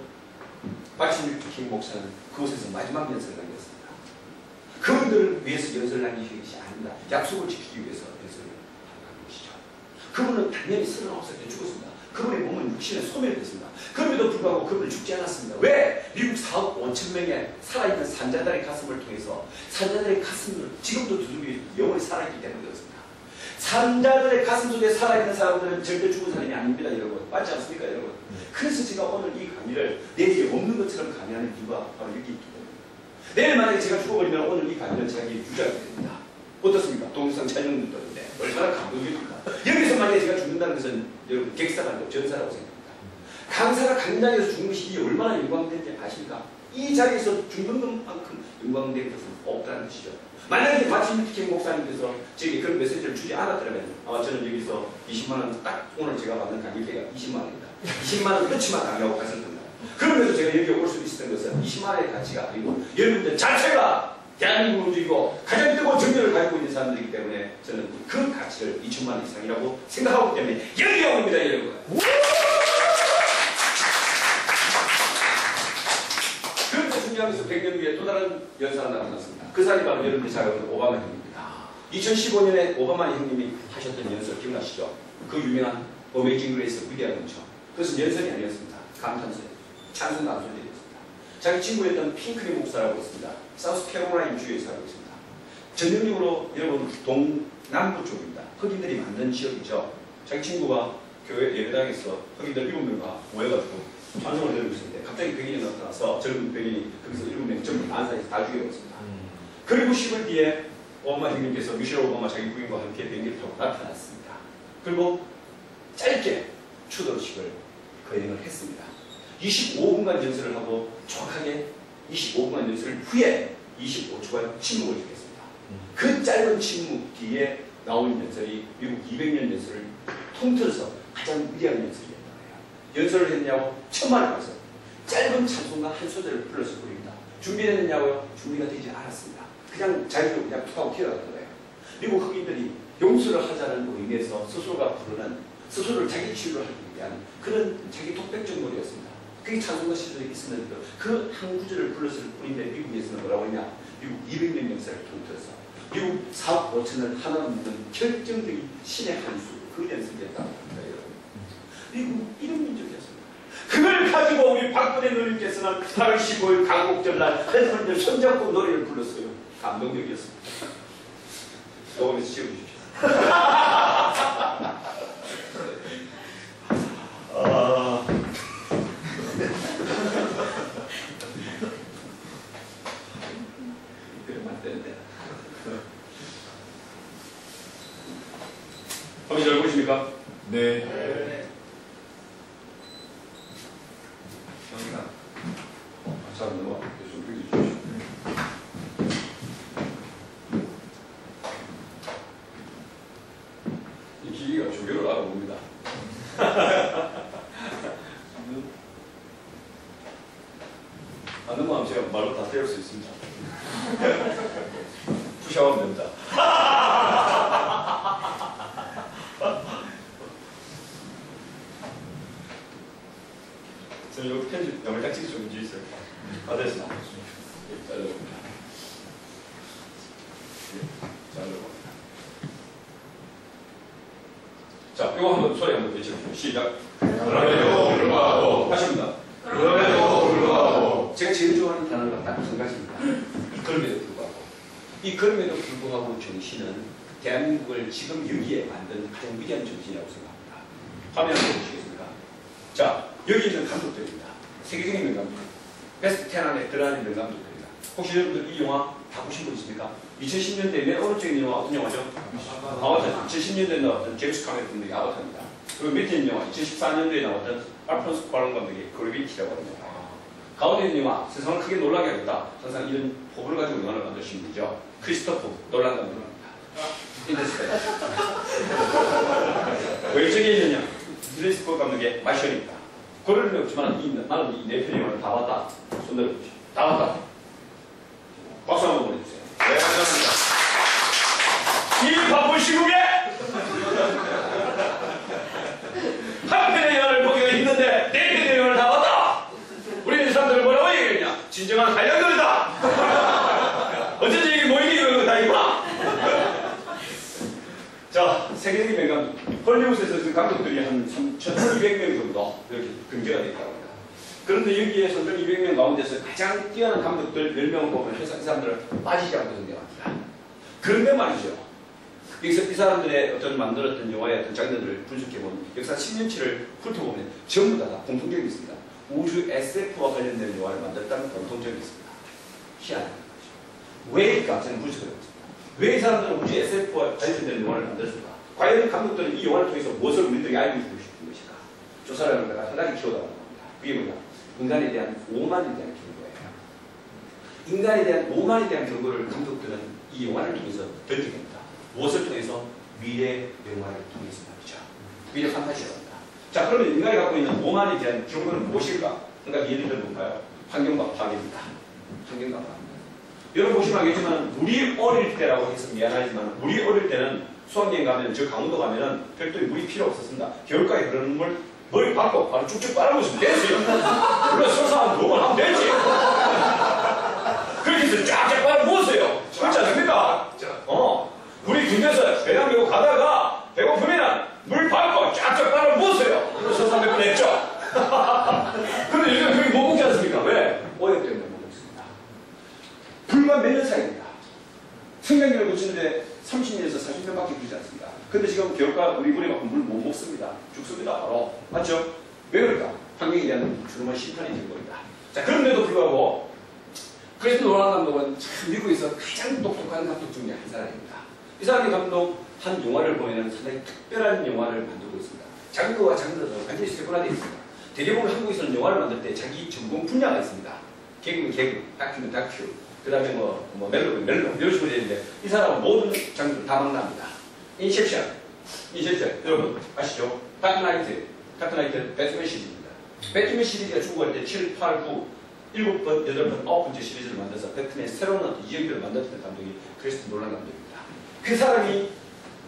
마틴 루터 킹 목사는 그곳에서 마지막 연설을 남겼습니다. 그분들을 위해서 연설을 남기는 것이 아닙니다. 약속을 지키기 위해서 연설을 하는 것이죠. 그분은 당연히 39살 때 죽었습니다. 그분의 몸은 육신에 소멸됐습니다. 그럼에도 불구하고 그분은 죽지 않았습니다. 왜? 미국 4억 5천 명의 살아있는 산자들의 가슴을 통해서 산자들의 가슴을 지금도 두들기 영원히 살아있기 때문에 그렇습니다. 산자들의 가슴 속에 살아있는 사람들은 절대 죽은 사람이 아닙니다, 여러분. 맞지 않습니까, 여러분? 그래서 제가 오늘 이 강의를 내게 없는 것처럼 강의하는 이유가 바로 여기 있기 때문입니다. 내일 만약에 제가 죽어버리면 오늘 이 강의는 제가 유지하게 됩니다. 어떻습니까? 동영상 촬영도 있는데 얼마나 감동입니까? 여기서 만약에 제가 죽는다는 것은 여러분 객사가 아니고 전사라고 생각합니다. 강사가 강당에서 죽는 것이 이게 얼마나 영광된지 아십니까? 이 자리에서 죽는 것만큼 영광된 것은 없다는 것이죠. 만약에 마틴 루터 킹 목사님께서 제게 그런 메시지를 주지 않았더라면 아마 저는 여기서 20만 원 딱 오늘 제가 받는 가격대가 20만 원입니다. 20만 원 끝이만 강의하고 갔을 겁니다. 그러면서 제가 여기 올 수 있었던 것은 20만 원의 가치가 아니고 여러분들 자체가 대한민국을 움직이고 가장 뜨거운 정열을 가지고 있는 사람들이기 때문에 저는 그 가치를 2천만 원 이상이라고 생각하기 때문에 여기에 옵니다, 여러분. 그런데 중요한 것은 100년 후에 또 다른 연사가 나타났습니다. 그 사람이 바로 여러분들이 잘 아는 오바마 형님입니다. 2015년에 오바마 형님이 하셨던 연설 기억나시죠? 그 유명한 어메이징 그레이스 위대한 은총. 그것은 연설이 아니었습니다. 감탄설, 찬송 감소들이었습니다. 자기 친구였던 핑크리 목사라고 했습니다. 사우스캐롤라인 주에 살고 있습니다. 전형적으로 여러분 동남부 쪽입니다. 흑인들이 많은 지역이죠. 자기 친구가 교회 예배당에서 흑인들 7명과 모여가지고 찬송을 들고 있었는데 갑자기 백인이 나타나서 젊은 백인이 거기서 7명 전부 안사에서 다 죽여버렸습니다. 그리고 10월 뒤에 오바마 형님께서 미셸 오바마 자기 부인과 함께 비행기를 타고 나타났습니다. 그리고 짧게 추도식을 거행을 했습니다. 25분간 연설을 하고 정확하게 25분간 연설 후에 25초간 침묵을 주겠습니다. 그 짧은 침묵 뒤에 나온 연설이 미국 200년 연설을 통틀어서 가장 위대한 연설이었단 말이에요. 연설을 했냐고 천만을 봐서 짧은 찬송가 한 소절을 불러서 부릅니다. 준비됐느냐고요? 준비가 되지 않았습니다. 그냥 자기로 그냥 툭 하고 튀어나갔던 거예요. 미국 흑인들이 용서를 하자는 의미에서 스스로가 부르는 스스로를 자기 치유를 하기 위한 그런 자기 독백적 노래였습니다. 그게 찬송가 시절에 있었는데 그 한 구절을 불렀을 뿐인데 미국에서는 뭐라고 했냐? 미국 200년 역사를 통틀어서 미국 4억 5천을 하나로 묶는 결정적인 신의 한 수, 그 연습이었다고 합니다, 여러분. 미국 이런 민족이었습니다. 그걸 가지고 우리 박근혜 누님께서는 8월 15일 강곡절날 팬분들 손잡고 노래를 불렀어요. 감동적이었습니다. 요번에서 지어주십시오. 한번 잘 보십니까? 네. 영상. 자, 넘어가. 좀 빌려주십시오. 이 기계가 조교를 알아봅니다. 안 넘어가면 제가 말로 다 때릴 수 있습니다. 푸시하면 됩니다. 저는 여기 편집 영상찍기 좀 문제 있어요. 됐습니다. 잘라봅니다. 잘라봅니다. 자, 이거 한번 소리 한번 외쳐보세요. 시작. 그럼에도 불구하고 하십니다. 그럼에도 불구하고 제가 제일 좋아하는 단어가 딱 한 가지입니다. 그럼에도 불구하고. 이 그럼에도 불구하고 정신은 대한민국을 지금 여기에 만든 가장 위대한 정신이라고 생각합니다. 화면 한번 보시겠습니까? 자, 여기 있는 감독들입니다. 세계적인 있는 감독. 베스트 10 안에 들어가 있는 감독들입니다. 혹시 여러분들 이 영화 다 보신 분 있습니까? 2010년대에 맨 오른쪽에 있는 영화 어떤 영화죠? 아바타. 2010년대에 나왔던 제임스 카메론 감독의 아바타입니다. 그리고 밑에 있는 영화 2014년도에 나왔던 알폰소 쿠아론 감독의 그래비티라고 합니다. 가운데 있는 영화 세상을 크게 놀라게 하겠다. 항상 이런 호불을 가지고 영화를 만드신 분이죠. 크리스토프 놀란 감독입니다. 인터스텔라. 왼쪽에 있는 영화 리스코 감독의 마션입니다. 고려는 없지만 나는 이 네 편의 영화를 다 봤다. 손 들어보십시오. 다 봤다. 박수 한번 보내주세요. 네, 감사합니다. 이 바쁜 시국에 한 편의 영화를 보기가 힘든데 네 편의 영화를 다 봤다. 우리 사람들은 뭐라고 얘기했냐? 진정한 한량들이다. 어쩐지 이게 모이기 이거 다 있구나. 자, 세계적인 명감 헐리우드에서 지금 감독들이 한 3,200명 정도 이렇게 등재가 되어 있다고 합니다. 그런데 여기에서 200명 가운데서 가장 뛰어난 감독들 10명을 보면 회사 이 사람들은 빠지지 않고 등장합니다. 그런데 말이죠. 여기서 이 사람들의 어떤 만들었던 영화의 어떤 장면들을 분석해보면 역사 10년치를 훑어보면 전부 다 공통점이 있습니다. 우주 SF와 관련된 영화를 만들었다는 공통점이 있습니다. 희한한 거죠. 왜일까? 저는 분석을 해봤습니다. 왜 이 사람들은 우주 SF와 관련된 영화를 만들었을까? 과연 감독들은 이 영화를 통해서 무엇을 우리들에게 알고 싶은 것일까? 조사를 하다가 하나씩 키워나가는 겁니다. 그게 뭐냐? 인간에 대한 오만에 대한 경고예요. 인간에 대한 오만에 대한 경고를 감독들은 이 영화를 통해서 던져냅니다. 무엇을 통해서? 미래 영화를 통해서 말이죠. 미래 판타지입니다. 자, 그러면 인간이 갖고 있는 오만에 대한 경고는 무엇일까? 그러니까 예를 들어볼까요? 환경과 파괴입니다. 환경과 파괴. 여러분 보시면 알겠지만 우리 어릴 때라고 해서 미안하지만 우리 어릴 때는 수학여행 가면 저 강원도 가면은 별도의 물이 필요 없었습니다. 겨울가에 흐르는 물 머리 박고 바로 쭉쭉 빨아먹으면 되지. 물론 설사한 2번 하면 되지. 그렇게 해서 쫙쫙 빨아먹었어요. 그렇지 않습니까? 우리 군대에서 배낭 메고 가다가 배고프면 물 밟고 쫙쫙 빨아먹었어요. 그리고 설사 몇 번 했죠. 근데 요즘 그게 못 먹지 않습니까? 왜? 오염 때문에 못 먹습니다. 불과 몇 년 사이입니다. 생명력을 고치는데 30년에서 40년밖에 되지 않습니다. 근데 지금 겨울가 우리 물에만큼 물 못 먹습니다. 죽습니다. 바로. 맞죠? 왜 그럴까? 환경에 대한 주름한 심판이 된 겁니다. 자, 그런데도 불구하고 크리스토 노란 감독은 참 미국에서 가장 똑똑한 감독 중에 한 사람입니다. 이 사람의 감독 한 영화를 보면 상당히 특별한 영화를 만들고 있습니다. 장르와 장르가 완전히 세분화되어 있습니다. 대개 보면 한국에서는 영화를 만들 때 자기 전공 분야가 있습니다. 개그는 개그, 다큐는 다큐, 그 다음에 뭐 멜로는 멜로 이런 식으로 되는데 이 사람은 모든 장르를 다 망라합니다. 인셉션, 여러분 아시죠? 다크나이트, 배트맨 시리즈입니다. 배트맨 시리즈가 중국할 때 7, 8, 9, 7번, 8번, 9번째 시리즈를 만들어서 배트맨 새로운 이야기를 만들었던 감독이 크리스토 놀란 감독입니다. 그 사람이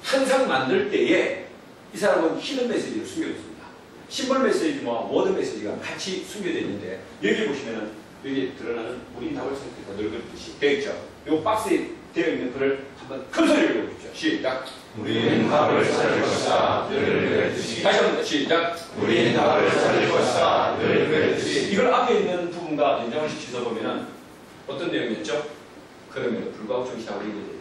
항상 만들 때에 이 사람은 히든 메시지를 숨겨뒀습니다. 심벌 메시지와 워드 메시지가 같이 숨겨져 있는데 여기 보시면은 여기 드러나는 우린 답을 선택했다 늙었듯이 되어 있죠. 이 박스에 되어 있는 글을 한번 큰 소리로 읽어보십시오. 시작. 우린 답을 찾을 것이다 늘 그랬듯이. 다시 한번 시작. 우린 답을 찾을 것이다 늘 그랬듯이. 이걸 앞에 있는 부분과 연장을 시켜서 보면은 어떤 내용이었죠? 그럼에도 불구하고 정신 답을 읽어야 됩니다.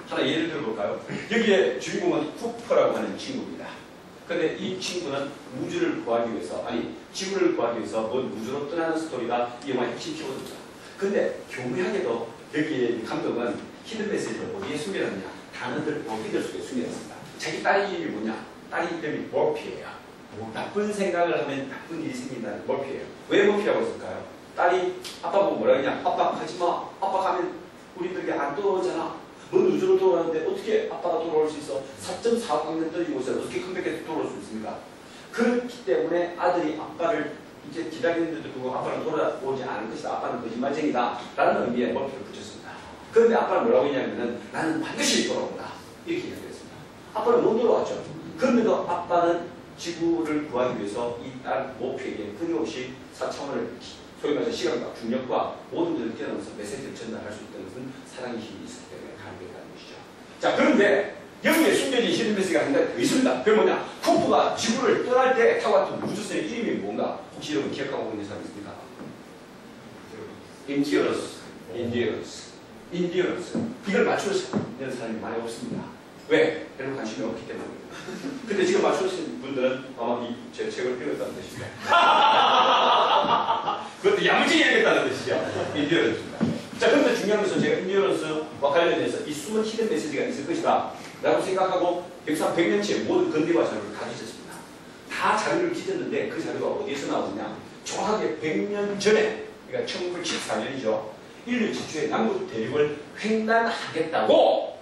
하나 예를 들어볼까요? 여기에 주인공은 쿠퍼라고 하는 친구입니다. 근데 이 친구는 우주를 구하기 위해서, 아니 지구를 구하기 위해서 먼 우주로 떠나는 스토리가 이 영화의 핵심 키워드입니다. 근데 교묘하게도 여기에 감독은 히든 메시지를 어디에 숨겨놨냐? 단어들 어디들 속에 숨겨놨습니다. 자기 딸 이름이 뭐냐? 딸 이름이 머피예요. 나쁜 생각을 하면 나쁜 일이 생긴다는 머피예요. 왜 머피라고 했을까요? 딸이 아빠 보고 뭐라 그러냐? 아빠 가지마. 아빠 가면 우리들이 안 돌아오잖아. 먼 우주로 돌아오는데 어떻게 아빠가 돌아올 수 있어? 4.4광년 떨어진 곳에 어떻게 컴백해서 돌아올 수 있습니까? 그렇기 때문에 아들이 아빠를 이제 기다리는데도 불구하고 아빠는 돌아오지 않을 것이다. 아빠는 거짓말쟁이다. 라는 의미의 머피를 붙였습니다. 그런데 아빠는 뭐라고 했냐면은 나는 반드시 돌아온다. 이렇게 이야기했습니다. 아빠는 못 돌아왔죠. 그런데도 아빠는 지구를 구하기 위해서 이 딸 모피에게 끊임없이 4차원을 소위 말해서 시간과 중력과 모든 것을 뛰어넘어서 메시지를 전달할 수 있다는 것은 사랑의 힘이 있을 때문에 가능하다는 것이죠. 자, 그런데 여기에 숨겨진 히든 메시지가 한 가지 더 있습니다. 그게 뭐냐? 쿠퍼가 지구를 떠날 때 타고 왔던 우주선의 이름이 뭔가 혹시 여러분 기억하고 있는 사람 있습니까? 인디어런스. 이걸 맞추는 사람이 많이 없습니다. 왜? 별로 관심이 없기 때문입니다. 근데 지금 맞추신 분들은 아마 제 책을 읽었다는 뜻입니다. 그것도 야무지게 읽었다는 뜻이죠. 인디어런스입니다. 자, 그런데 중요한 것은 제가 인디어런스와 관련해서 이 숨은 히든 메시지가 있을 것이다 라고 생각하고 역사 100년치의 모든 근대화 자료를 다 뒤졌습니다. 다 자료를 뒤졌는데 그 자료가 어디에서 나오느냐? 정확하게 100년 전에, 그러니까 1974년이죠. 인류 최초의 남북 대륙을 횡단하겠다고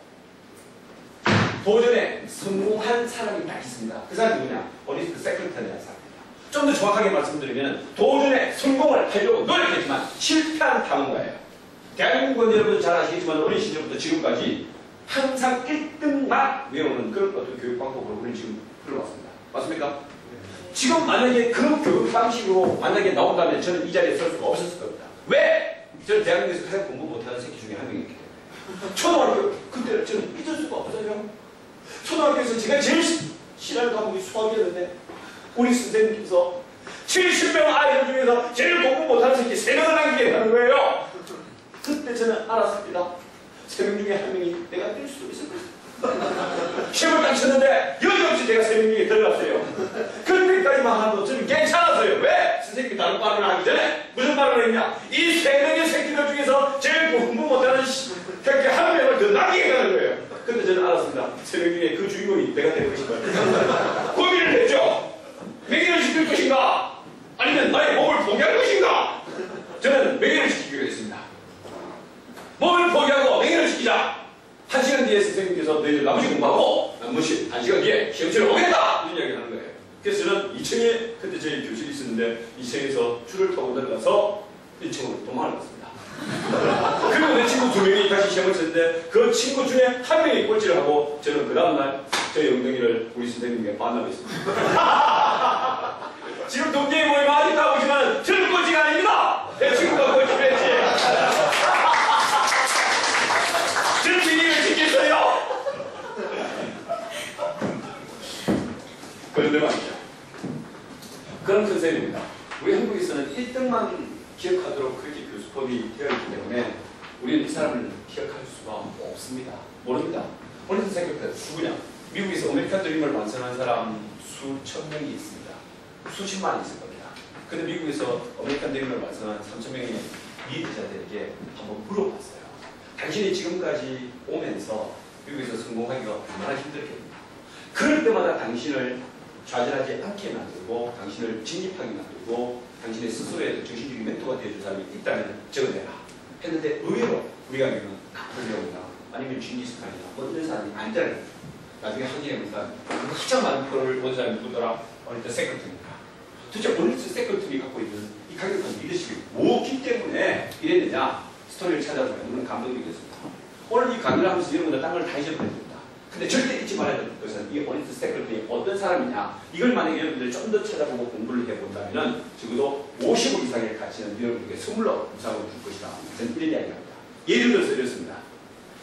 도전에 성공한 사람이 딱 있습니다. 그 사람이 누구냐? 어리스트 세클턴이라는 사람입니다. 좀 더 정확하게 말씀드리면 도전에 성공을 하려고 노력했지만 실패한 당원가예요. 대한민국은 여러분들 잘 아시겠지만 어린 시절부터 지금까지 항상 1등만 외우는 그런 어떤 교육 방법으로 우리는 지금 흘러왔습니다. 맞습니까? 지금 만약에 그런 교육 방식으로 만약에 나온다면 저는 이 자리에 설 수가 없었을 겁니다. 왜? 저는 대한민국에서 가장 공부 못하는 새끼 중에 한 명이기 때문에. 초등학교, 그때 저는 잊을 수가 없어요. 초등학교에서 제가 제일 싫어하는 과목이 수학이었는데 우리 선생님께서 70명 아이들 중에서 제일 공부 못하는 새끼 3명을 남기게 하는 거예요. 그때 저는 알았습니다. 3명 중에 한 명이 내가 될 수도 있을 것이다. 시험을 딱 쳤는데 여지없이 제가 3명 중에 들어갔어요. 그때까지만 하도 저는 괜찮았어요. 왜? 선생님이 다른 발언을 하기 전에 무슨 발언을 했냐? 이 3명의 새끼들 중에서 제일 공부 못하는 새끼 한 명을 더 남기게 하는 거예요. 근데 저는 알았습니다. 3명 중에 그 주인공이 내가 될 것인가. 고민을 했죠. 맹인을 시킬 것인가? 아니면 나의 몸을 포기할 것인가? 저는 맹인을 시키기로 했습니다. 몸을 포기하고 맹인을 시키자. 1시간 뒤에 선생님께서 너희들 나머지 공부하고 나머지 1시간 뒤에 시험치를 오겠다! 이런 이야기를 하는 거예요. 그래서 저는 2층에 그때 저희 교실이 있었는데 2층에서 줄을 타고 내려가서 1층으로 도망을 갔습니다. 그리고 내 친구 2명이 다시 시험을 쳤는데 그 친구 중에 한 명이 꼴찌를 하고 저는 그 다음날 저희 엉덩이를 우리 선생님께 반납했습니다. 지금 동계에 모임 아직도 보시면 저는 꼴찌가 아닙니다. 내 친구가 꼴찌를 했지. 저는 비밀을 지켰어요. 그런데 말이죠. 그런 컨셉입니다. 우리 한국에서는 1등만 기억하도록 그렇게 교수법이 되어 있기 때문에 우리는 이 사람을 기억할 수가 없습니다. 모릅니다. 오늘 생각해 누구냐? 미국에서 아메리칸 드림을 완성한 사람 수천 명이 있습니다. 수십만이 있을 겁니다. 근데 미국에서 아메리칸 드림을 완성한 3,000명의 리더자들에게 한번 물어봤어요. 당신이 지금까지 오면서 미국에서 성공하기가 얼마나 힘들겠냐. 그럴 때마다 당신을 좌절하지 않게 만들고 당신을 진입하게 만들고 당신의 스스로의 정신적인 멘토가 되어줄 사람이 있다면 적어내라 했는데 의외로 우리가 알기로는 나폴레옹이나 아니면 징기스칸이나 어떤 사람이 아니더라고요. 나중에 확인해 보니까 가장 많은 표를 얻은 사람이 누구더라? 어니스트 세크레터리입니다. 도대체 어니스트 세크레터리 갖고 있는 이 강력한 리더십이 뭐기 때문에 이랬느냐 스토리를 찾아보면 우리는 감동이 됐습니다. 오늘 이 강의를 하면서 여러분들 딴 걸 다 잊어버립니다. 근데 절대 잊지 말아야 될 것은 이 어니스트 세크레터리 어떤 사람이냐 이걸 만약에 여러분들이 좀 더 찾아보고 공부를 해본다면 적어도 50억 이상의 가치는 여러분에게 선물로 무상으로 줄 것이다. 저는 이런 이야기합니다. 예를 들어서 이렇습니다.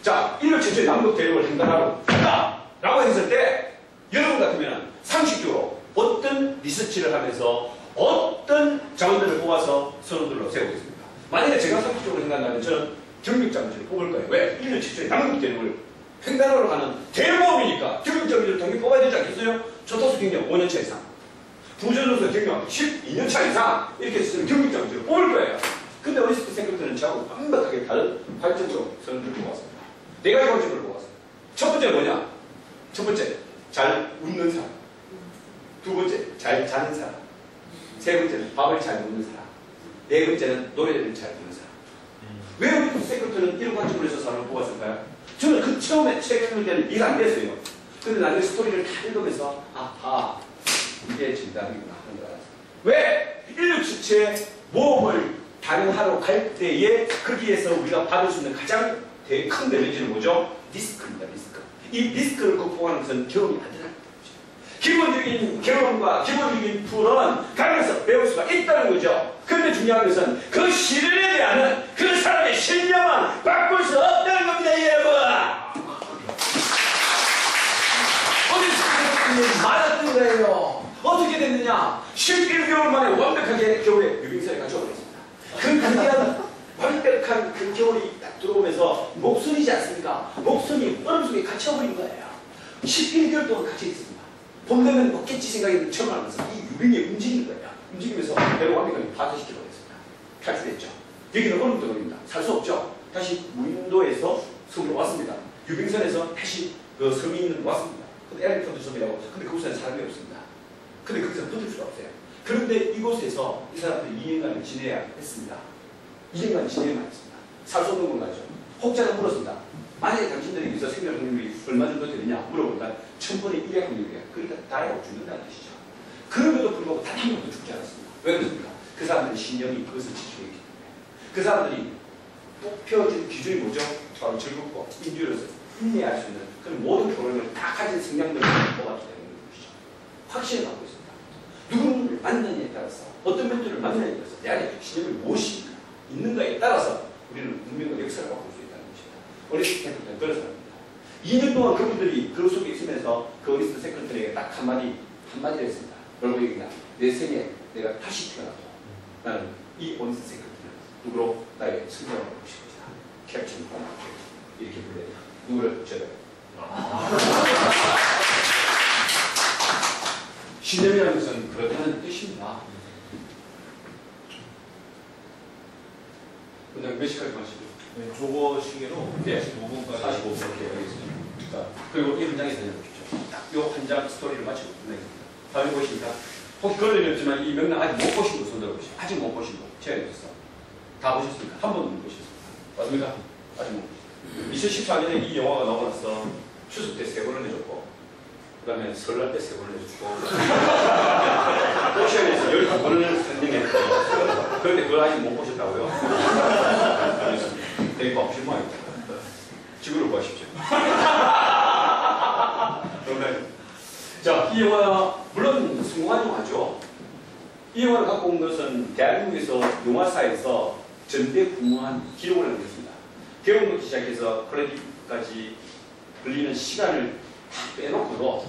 자, 인류 최초의 남북 대륙을 횡단하고 간다! 라고 했을 때 여러분 같으면 상식적으로 어떤 리서치를 하면서 어떤 자원들을 뽑아서 선언들로 세우겠습니까? 만약에 제가 상식적으로 생각한다면 저는 경력자문제를 뽑을 거예요. 왜? 인류 최초의 남북 대륙을 횡단하러 가는 대모험이니까 경력자문제를 당연히 뽑아야 되지 않겠어요? 초타수 경력 5년차 이상, 부전로서 경력 12년차 이상 이렇게 해서 경력자문제를 뽑을 거예요. 근데 어리스트 생각들은 저하고 완벽하게 다른 발전적 선언을 뽑았습니다. 4가지 관점을 뽑았습니다. 첫 번째는 뭐냐? 첫 번째, 잘 웃는 사람. 두 번째, 잘 자는 사람. 세 번째는 밥을 잘 먹는 사람. 네 번째는 노래를 잘 부르는 사람. 왜 우리 세크터는 이런 관점으로 해서 사람을 뽑았을까요? 저는 그 처음에 책 읽을 때는 이해가 안 됐어요. 근데 나중에 스토리를 다 읽으면서 아하, 이게 진담이구나 하는 걸 알았어요. 왜? 인류 전체의 모험을 단행하러 갈 때에 거기에서 우리가 받을 수 있는 가장 큰 데미지는 뭐죠? 리스크입니다. 리스크. 이 리스크를 극복하는 것은 경험이 안 되는 거죠. 기본적인 경험과 기본적인 풀은 가면서 배울 수가 있다는 거죠. 그런데 중요한 것은 그 시련에 대한 그 사람의 신념은 바꿀 수 없다는 겁니다, 여러분. 어디 맞았던 거예요. 어떻게 됐느냐? 11개월 만에 완벽하게 겨울에 유빙선에 갇혀버렸습니다. 그 위대한 완벽한 그 겨울이 딱 들어오면서 목선이지 않습니까? 목선이 얼음 속에 갇혀버린 거예요. 11개월 동안 갇혀있습니다. 봄 되면 먹겠지 생각이 처음 하면서 이 유빙이 움직이는 거예요. 움직이면서 배로 완벽하게 파쇄시켜버렸습니다. 탈출했죠. 여기는 얼음 덩어리입니다. 살 수 없죠. 다시 무인도에서 섬으로 왔습니다. 유빙선에서 다시 그 섬이 있는 왔습니다. 근데 에리펀드 섬이라고 하죠. 근데 그곳에는 사람이 없습니다. 근데 거기서 붙을 수가 없어요. 그런데 이곳에서 이 사람들이 2년간을 지내야 했습니다. 2년간 지내야만 했습니다. 살 수 없는 건가죠. 혹자는 물었습니다. 만약에 당신들이 여기서 생존 확률이 얼마 정도 되느냐 물어보니까 1000분의 1의 확률이에요. 그러니까 다이하고 죽는다는 뜻이죠. 그럼에도 불구하고 단 한 명도 죽지 않았습니다. 왜 그렇습니까? 그 사람들의 신념이 그것을 지지했기 때문에. 그 사람들이 뽑혀진 기준이 뭐죠? 바로 즐겁고 인류로서 흥미할 수 있는 그런 모든 프로그램을 다 가진 성향들을 뽑았기 때문에 것이죠. 확신을 갖고 있습니다. 누구를 만나느냐에 따라서 어떤 mentor를 만나느냐에 따라서 내 안에 신념이 무엇이 있는가에 따라서 우리는 운명과 역사를 바꿀 수 있다는 것입니다. 어리스트 세컨트는 그런 사람입니다. 2년 동안 그분들이 그 속에 있으면서 그 어리스트 세컨트에게 딱 한마디를 했습니다. 뭐라고 얘기했냐? 내 생에 내가 다시 태어나도 나는 이 어리스트 세컨트를 누구로 나의 승자로 하고 싶을 것이다. 캡틴 홈 이렇게 불러요. 누구를? 저를. 신념이라는 것은 그렇다는 뜻입니다. 그다음에 몇 시까지 마시죠? 네, 저거 시계로 네. 45분까지 45분 이렇게 알겠습니다. 자, 그리고 이 문장에서 해보십시오. 딱 요 한 장 스토리를 마치고 끝내겠습니다. 다음에 보시니까 혹시 그런 없지만 이 명랑 아직 못 보신 분 손들어 보시죠. 아직 못 보신 분 제안해주세요. 다 보셨습니까? 한 번도 못 보셨습니까? 맞습니까? 아직 못 보셨습니다. 2014년에 이 영화가 나오고 나서 추석 때 3번을 내줬고 그 다음에 설날 때 3번을 내줬고 오션에서 12번을 선정했고 그런데 그걸 아직 못 보셨다고요? 되게 바쁘신 모양입니다. 지구를 구하십시오. 자, 이 영화 물론 성공한 영화죠. 이 영화를 갖고 온 것은 대한민국에서 영화사에서 전대후무한 기록을 남겼습니다. 개봉부터 시작해서 크레딧까지 걸리는 시간을 다 빼놓고도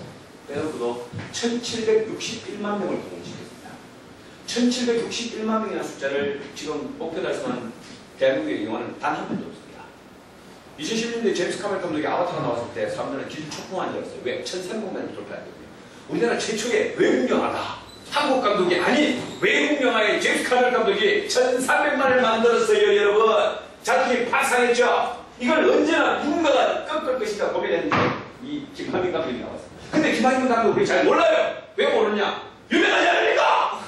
1761만 명을 동원시켰습니다. 1761만 명이라는 숫자를 지금 목표 달성한 대한민국의 영화는 단 한 번도 없습니다. 2016년에 제임스 카메론 감독이 아바타가 나왔을 때 사람들은 길촉풍한 줄 알았어요. 왜? 1300만을 돌파했거든요. 우리나라 최초의 외국 영화다. 한국 감독이 아닌 외국 영화의 제임스 카메론 감독이 1300만을 만들었어요, 여러분. 자기이 파상했죠. 이걸 언제나 누군가가 꺾을 것인가 고민했는데 이 김한민 감독이 나왔어요. 근데 김한민 감독 우리 잘 몰라요. 왜 모르냐? 유명하지 않습니까?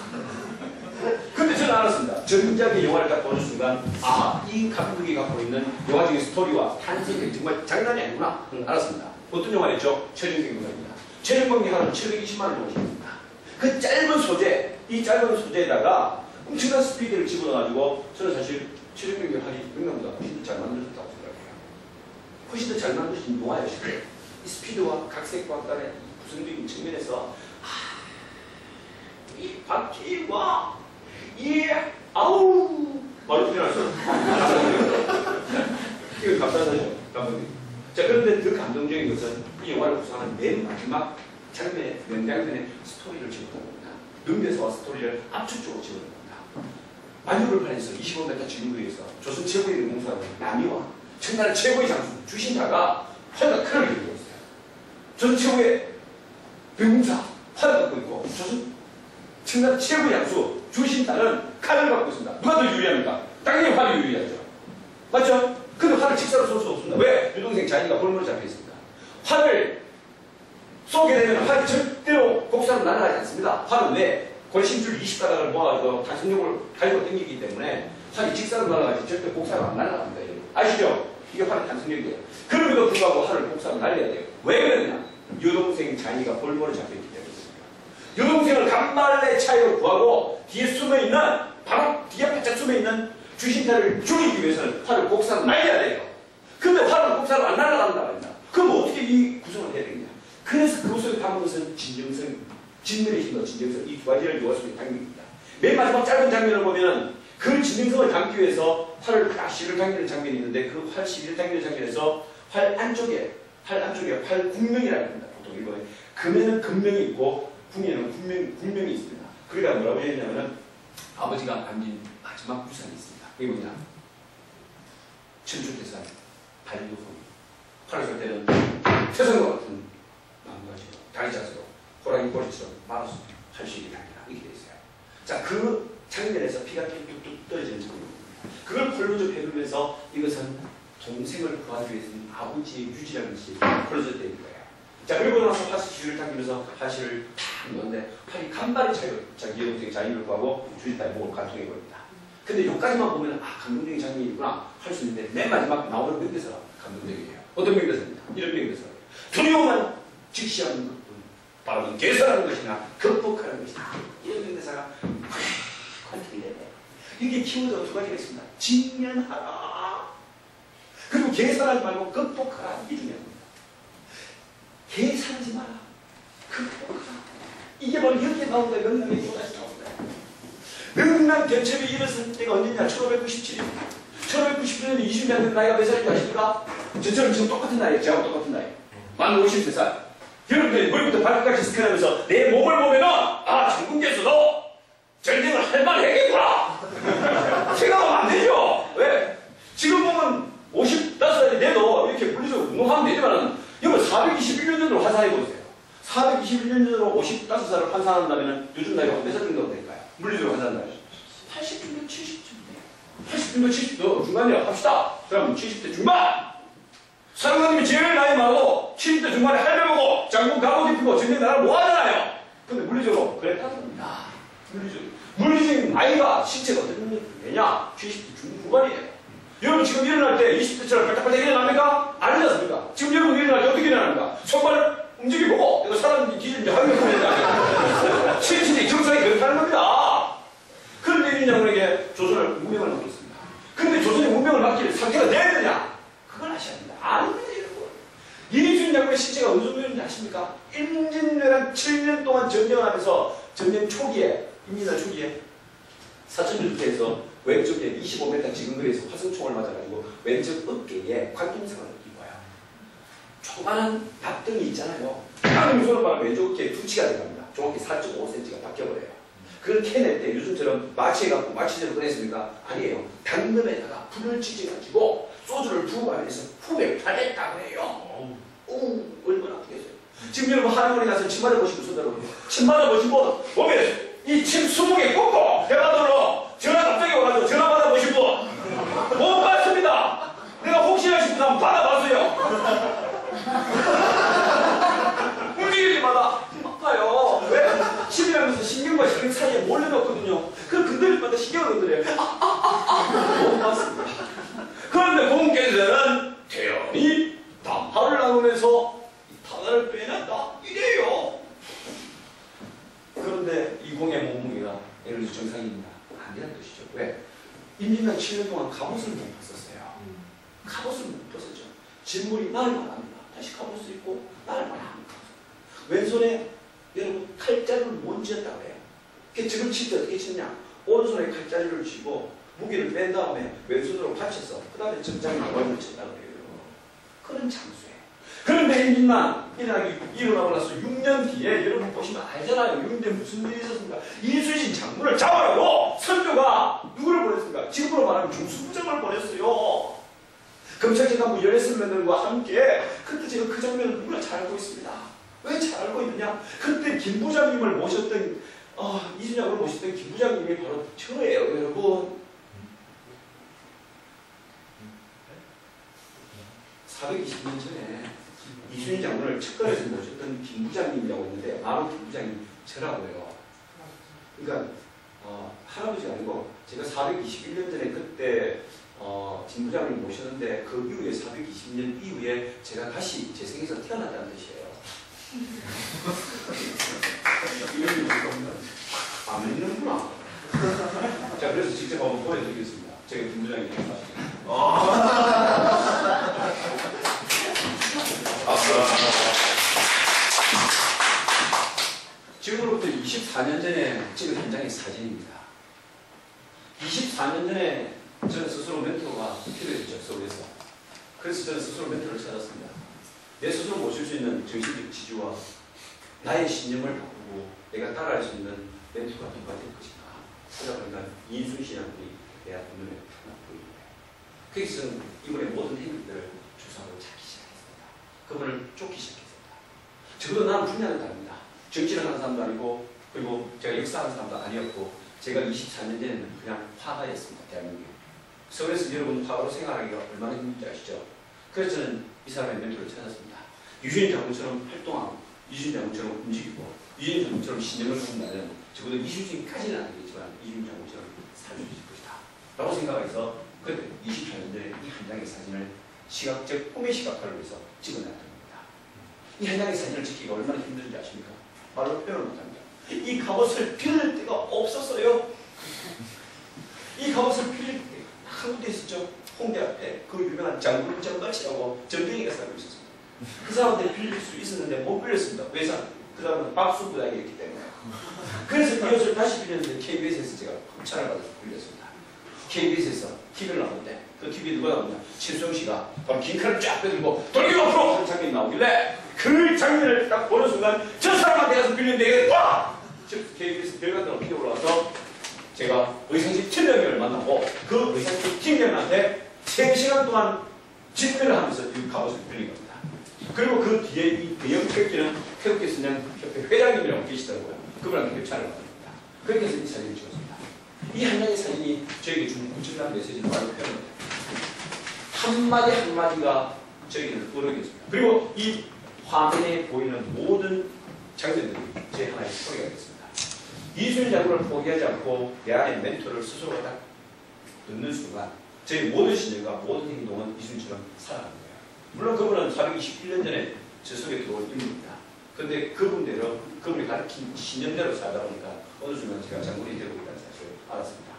근데 저는 알았습니다. 전작의 영화를 딱 보는 순간 아, 이 감독이 갖고 있는 영화적인 스토리와 탄생이 정말 장난이 아니구나 알았습니다. 어떤 영화였죠? 최종경 영화입니다. 최종경이 하루는 720만 원을 모십니다. 그 짧은 소재, 이 짧은 소재에다가 엄청난 스피드를 집어넣어가지고 저는 사실 최종경이 하기 영화보다 훨씬 더 잘 만들어졌다고 생각해요. 훨씬 더 잘 만들어진 영화였어요. 이 스피드와 각색과 간의 구성적인 측면에서 이 박지희와 아우 말로 표현하죠. 이거 감사하죠, 감독님. 자, 그런데 더 감동적인 것은 이 영화를 구성하는 맨 마지막 장면에 명장면에 스토리를 집어넣는 겁니다. 명대사와 스토리를 압축적으로 집어넣는 겁니다. 만유불판에서 25m 진구에서 조선 최고의 공사는 남이와 청나라 최고의 장수 주신다가 화가 칼을 들고 있어요. 조선 최고의 병사 화를 갖고 있고 조선 청나라 최고의 장수 주신다는 칼을 갖고 있습니다. 누가 더 유리합니까? 당연히 활이 유리하죠. 맞죠? 근데 활을 직사로 쏠 수 없습니다. 왜? 유동생 자기가 볼모로 잡혀 있습니다. 활을 쏘게 되면 활이 절대로 곡사로 날아가지 않습니다. 활은 왜? 권심줄 20가닥을 모아서 단순력을 가지고 당기기 때문에 활이 직사로 날아가지 절대 곡사로 안 날아갑니다. 여러분. 아시죠? 이게 활의 단순력이에요. 그럼에도 불구하고 활을 곡사로 날려야 돼요. 왜 그러냐? 유동생 자기가 볼모로 잡혀 있기 때문입니다. 유동생을 간발의 차이로 구하고 뒤에 숨어있는 바로 뒤에 바짝 숨어있는 주신타를 죽이기 위해서는 활을 곡사로 날려야 돼요. 근데 활은 곡사로 안 날아간다 말입니다. 그럼 어떻게 이 구성을 해야 되느냐? 그래서 그 구성을 담은 것은 진정성, 진면의 힘과 진정성 이 두 가지를 요소에 담깁니다. 맨 마지막 짧은 장면을 보면 그 진정성을 담기 위해서 활을 딱 실을 당기는 장면이 있는데 그 활 실을 당기는 장면에서 활 안쪽에 활 궁명이라고 합니다. 보통 일본에 금에는 금명이 있고 궁에는 궁명이 있습니다. 그러니까 뭐라고 했냐면은 아버지가 남긴 마지막 유산이 있습니다. 이게 뭐냐? 천주대산 반려손. 활을 쏠 때는 태산과 같은 마음가짐으로 다리 자세로 호랑이 꼬리처럼 말아서 할 수 있게 합니다. 이렇게 되어 있어요. 자, 그 장면에서 피가 뚝뚝 떨어지는 장면입니다. 그걸 폴로좀 해두면서 이것은 동생을 구하기 위해서는 아버지의 유지라는 것이 폴로져 되는 거예요. 자, 그리고 나서 파스키를 당기면서 파시를 탁 넣는데 팔이 간발의 차이로 자기 여동생의 자인을 구하고 주진다의 목을 관통해 버립니다. 근데 여기까지만 보면 아, 감동적인 장면이구나 할 수 있는데 맨 마지막 나오는 명대사가 감동적이에요. 어떤 명대사입니다. 이런 명대사. 두려움만 직시하는 것뿐 바로 개선하는 것이냐 극복하는 것이냐 이런 명대사가 관통이 되네. 이게 키워드가 두 가지가 있습니다. 직면하라 그리고 개선하지 말고 극복하라 이 중요합니다. 개선하지 마라 극복하라 이게 바로 여기에 나온다. 명랑의 이유까지 나온다. 명랑 대첩이 일어섰을 때가 언제냐 1597년 1597년에 20년 나이가 몇 살인지 아십니까? 저처럼 지금 똑같은 나이에요. 저하고 똑같은 나이 만 53살. 여러분들이 머리부터 발끝까지 스캔하면서 내 몸을 보면은 아 전국에서도 전쟁을 할 만하겠구나 생각하면 안 되죠. 왜? 지금 보면 55살이 돼도 이렇게 물리적으로 운동하면 되지만은 여러분 421년 전으로 환산해보세요. 421년 전으로 55살을 환산한다면 요즘 나이가 몇 살 정도 될까요? 물리적으로 환산한다면 80중도 70중대 80중도 70도 중간이라고 합시다. 그럼 70대 중반 사령관님이 제일 나이 많아도 70대 중반에 할배보고 장군 갑옷 입히고 전쟁 나라 뭐 하잖아요. 근데 물리적으로 그랬다는 겁니다. 물리적인 나이가 신체가 어떤 왜냐? 70대 중후반이에요. 여러분 지금 일어날 때 20대처럼 빨딱빨딱 일어납니까? 안 일어났습니까? 지금 여러분 일어날 때 어떻게 일어납니까? 손발을 움직여보고 내가 사람 기준인지 하면 보내자. 신체의 정상이 그렇다는 겁니다. 그런데 이인장군에게 조선을 문명을 맡겼습니다. 그런데 조선이 문명을 맡길 상태가 돼야 되냐? 그걸 아셔야 합니다. 안 돼요, 여러분. 이인순 장군의 신체가 어느 정도였는지 아십니까? 임진왜란 7년 동안 전쟁을 하면서 전쟁 초기에, 임진왜란 초기에 사천일대에서 왼쪽에 25m 지근거리에서 화성총을 맞아가지고 왼쪽 어깨에 관통상을 입어요. 조그마한 밥등이 있잖아요. 다른 손을 말하면 왼쪽 어깨에 두치가 들어갑니다. 정확히 4.5cm가 바뀌어버려요. 그걸 캐낼 때 요즘처럼 마취해갖고 마취제로 꺼냈습니까? 아니에요. 당근에다가 불을 지져가지고 소주를 두 안에서 푹에 파냈다 그래요. 오, 얼마나 아프겠어요. 지금 여러분 한의원에 가서 침 맞아보시고 손들어 침 맞아보시고 몸에 이 침 20개 꽂고 대화도로 전화 갑자기 와가지고 전화 받아보신 분 못 받습니다. 내가 혹시나 싶어서 한번 받아봤어요. 움직이지 마라. 아파요. 왜? 침이라면서 신경과 신경 사이에 몰래 넣거든요. 그럼 건드릴 때마다 신경을 건드려요. 못 받습니다. 그런데 공께서는 태연히 담화를 나누면서 단어를 빼낸다. 이래요. 그런데 이 공의 몸무게가 예를 들어 정상입니다. 안 되는 뜻이죠. 왜? 임진왜란 7년 동안 갑옷을 못 벗었어요. 갑옷을 못 벗었죠. 진물이 날만 합니다. 다시 갑옷을 입고 날만 합니다. 왼손에 여러분 칼자루를 못 쥐었다고 해요. 지금 칠 때 어떻게 치느냐? 오른손에 칼자루를 쥐고 무게를 뺀 다음에 왼손으로 받쳐서 그 다음에 정장을 얼굴을 쳤다고 해요. 그런 장수예요. 그런데 임진왜란 일어나고 나서 6년 뒤에 여러분 보시면 알잖아요. 6년 뒤에 무슨 일이 있었습니까? 이순신 장군을 잡아라고 선조가 누구를 보냈습니까? 지금으로 말하면 중수부장을 보냈어요. 검찰재간부 16명들과 함께. 그때 제가 그 장면을 누구나 잘 알고 있습니다. 왜 잘 알고 있느냐? 그때 김 부장님을 모셨던 이순장을 모셨던 김 부장님이 바로 저예요, 여러분. 420년 전에 이순신 장군을 측근에서 모셨던 김 부장님이라고 있는데 바로 김 부장님 저라고요. 그러니까 할아버지가 아니고 제가 421년 전에 그때 김 부장님을 모셨는데 그 이후에 420년 이후에 제가 다시 제 생에서 태어났다는 뜻이에요. 이런 겁니다. 안 믿는구나. 자, 그래서 직접 한번 보여드리겠습니다. 제가 김 부장님 지금으로부터 24년 전에 찍은 현장의 사진입니다. 24년 전에 저는 스스로 멘토가 필요했죠, 서울에서. 그래서 저는 스스로 멘토를 찾았습니다. 내 스스로 모실 수 있는 정신적 지주와 나의 신념을 바꾸고 내가 따라할 수 있는 멘토가 누가 될 것인가. 그러다 보니까 이순신이라는 분이 내 앞에 눈에 탁 보입니다. 그래서 저는 이번에 모든 행위들을 조사하고 찾기 시작했습니다. 그분을 쫓기 시작했습니다. 적어도 나는 분야는 다릅니다. 정치를 하는 사람도 아니고 그리고 제가 역사하는 사람도 아니었고 제가 24년 전에는 그냥 화가였습니다. 대한민국에. 서울에서 여러분 화가로 생활하기가 얼마나 힘든지 아시죠? 그래서 저는 이 사람의 멘토를 찾았습니다. 유신 장군처럼 활동하고 유신 장군처럼 움직이고 유신 장군처럼 신념을 갖는다면 적어도 이순신까지는 아니겠지만 유신 장군처럼 살 수 있을 것이다 라고 생각해서 그때 24년 전에 이 한 장의 사진을 시각적 꿈의 시각화를 위해서 찍어놨던 겁니다. 이 한 장의 사진을 찍기가 얼마나 힘든지 아십니까? 말로 표현을 못합니다. 이 갑옷을 빌릴 데가 없었어요. 이 갑옷을 빌릴 때 한 군데 있었죠. 홍대 앞에 그 유명한 장군 정갈치라고 전쟁이가 살고 있었습니다. 그 사람한테 빌릴 수 있었는데 못 빌렸습니다. 왜? 그 사람은 박수부장이었기 때문에. 그래서 이 옷을 다시 빌렸는데 KBS에서 제가 협찬을 받아서 빌렸습니다. KBS에서 TV를 나오는데 그 TV에 누가 나오냐? 최수영 씨가 바로 긴 칼을 쫙 빼들고 돌리고 앞으로 하는 장면이 나오길래 그 장면을 딱 보는 순간 저 사람한테 가서 빌렸는데 이게 와! KBS 별관으로 피어 올라와서 제가 의상실 팀장님을 만나고 그 의상실 팀장님한테 3시간 동안 집회를 하면서 이 갑옷을 빌린 겁니다. 그리고 그 뒤에 이 대형 태극기는 태극기 선양협회 회장님이라고 계시더라고요. 그분한테 협찬을 받습니다. 그렇게 해서 이 사진을 찍었습니다. 이 한 장의 사진이 저에게 준 구체적인 메시지를 많이 표현합니다. 한마디 한마디가 저에게는 의미겠습니다. 그리고 이 화면에 보이는 모든 장면들이 제 하나의 스토리가 되겠습니다. 이순신 장군을 포기하지 않고 내 안에 멘토를 스스로가 딱 듣는 순간 저의 모든 신념과 모든 행동은 이순신처럼 살아가는 거예요. 물론 그분은 421년 전에 제 속에 들어온 인물입니다. 그런데 그분대로 그분이 가르친 신념대로 살다 보니까 어느 순간 제가 장군이 되고 있다는 사실을 알았습니다.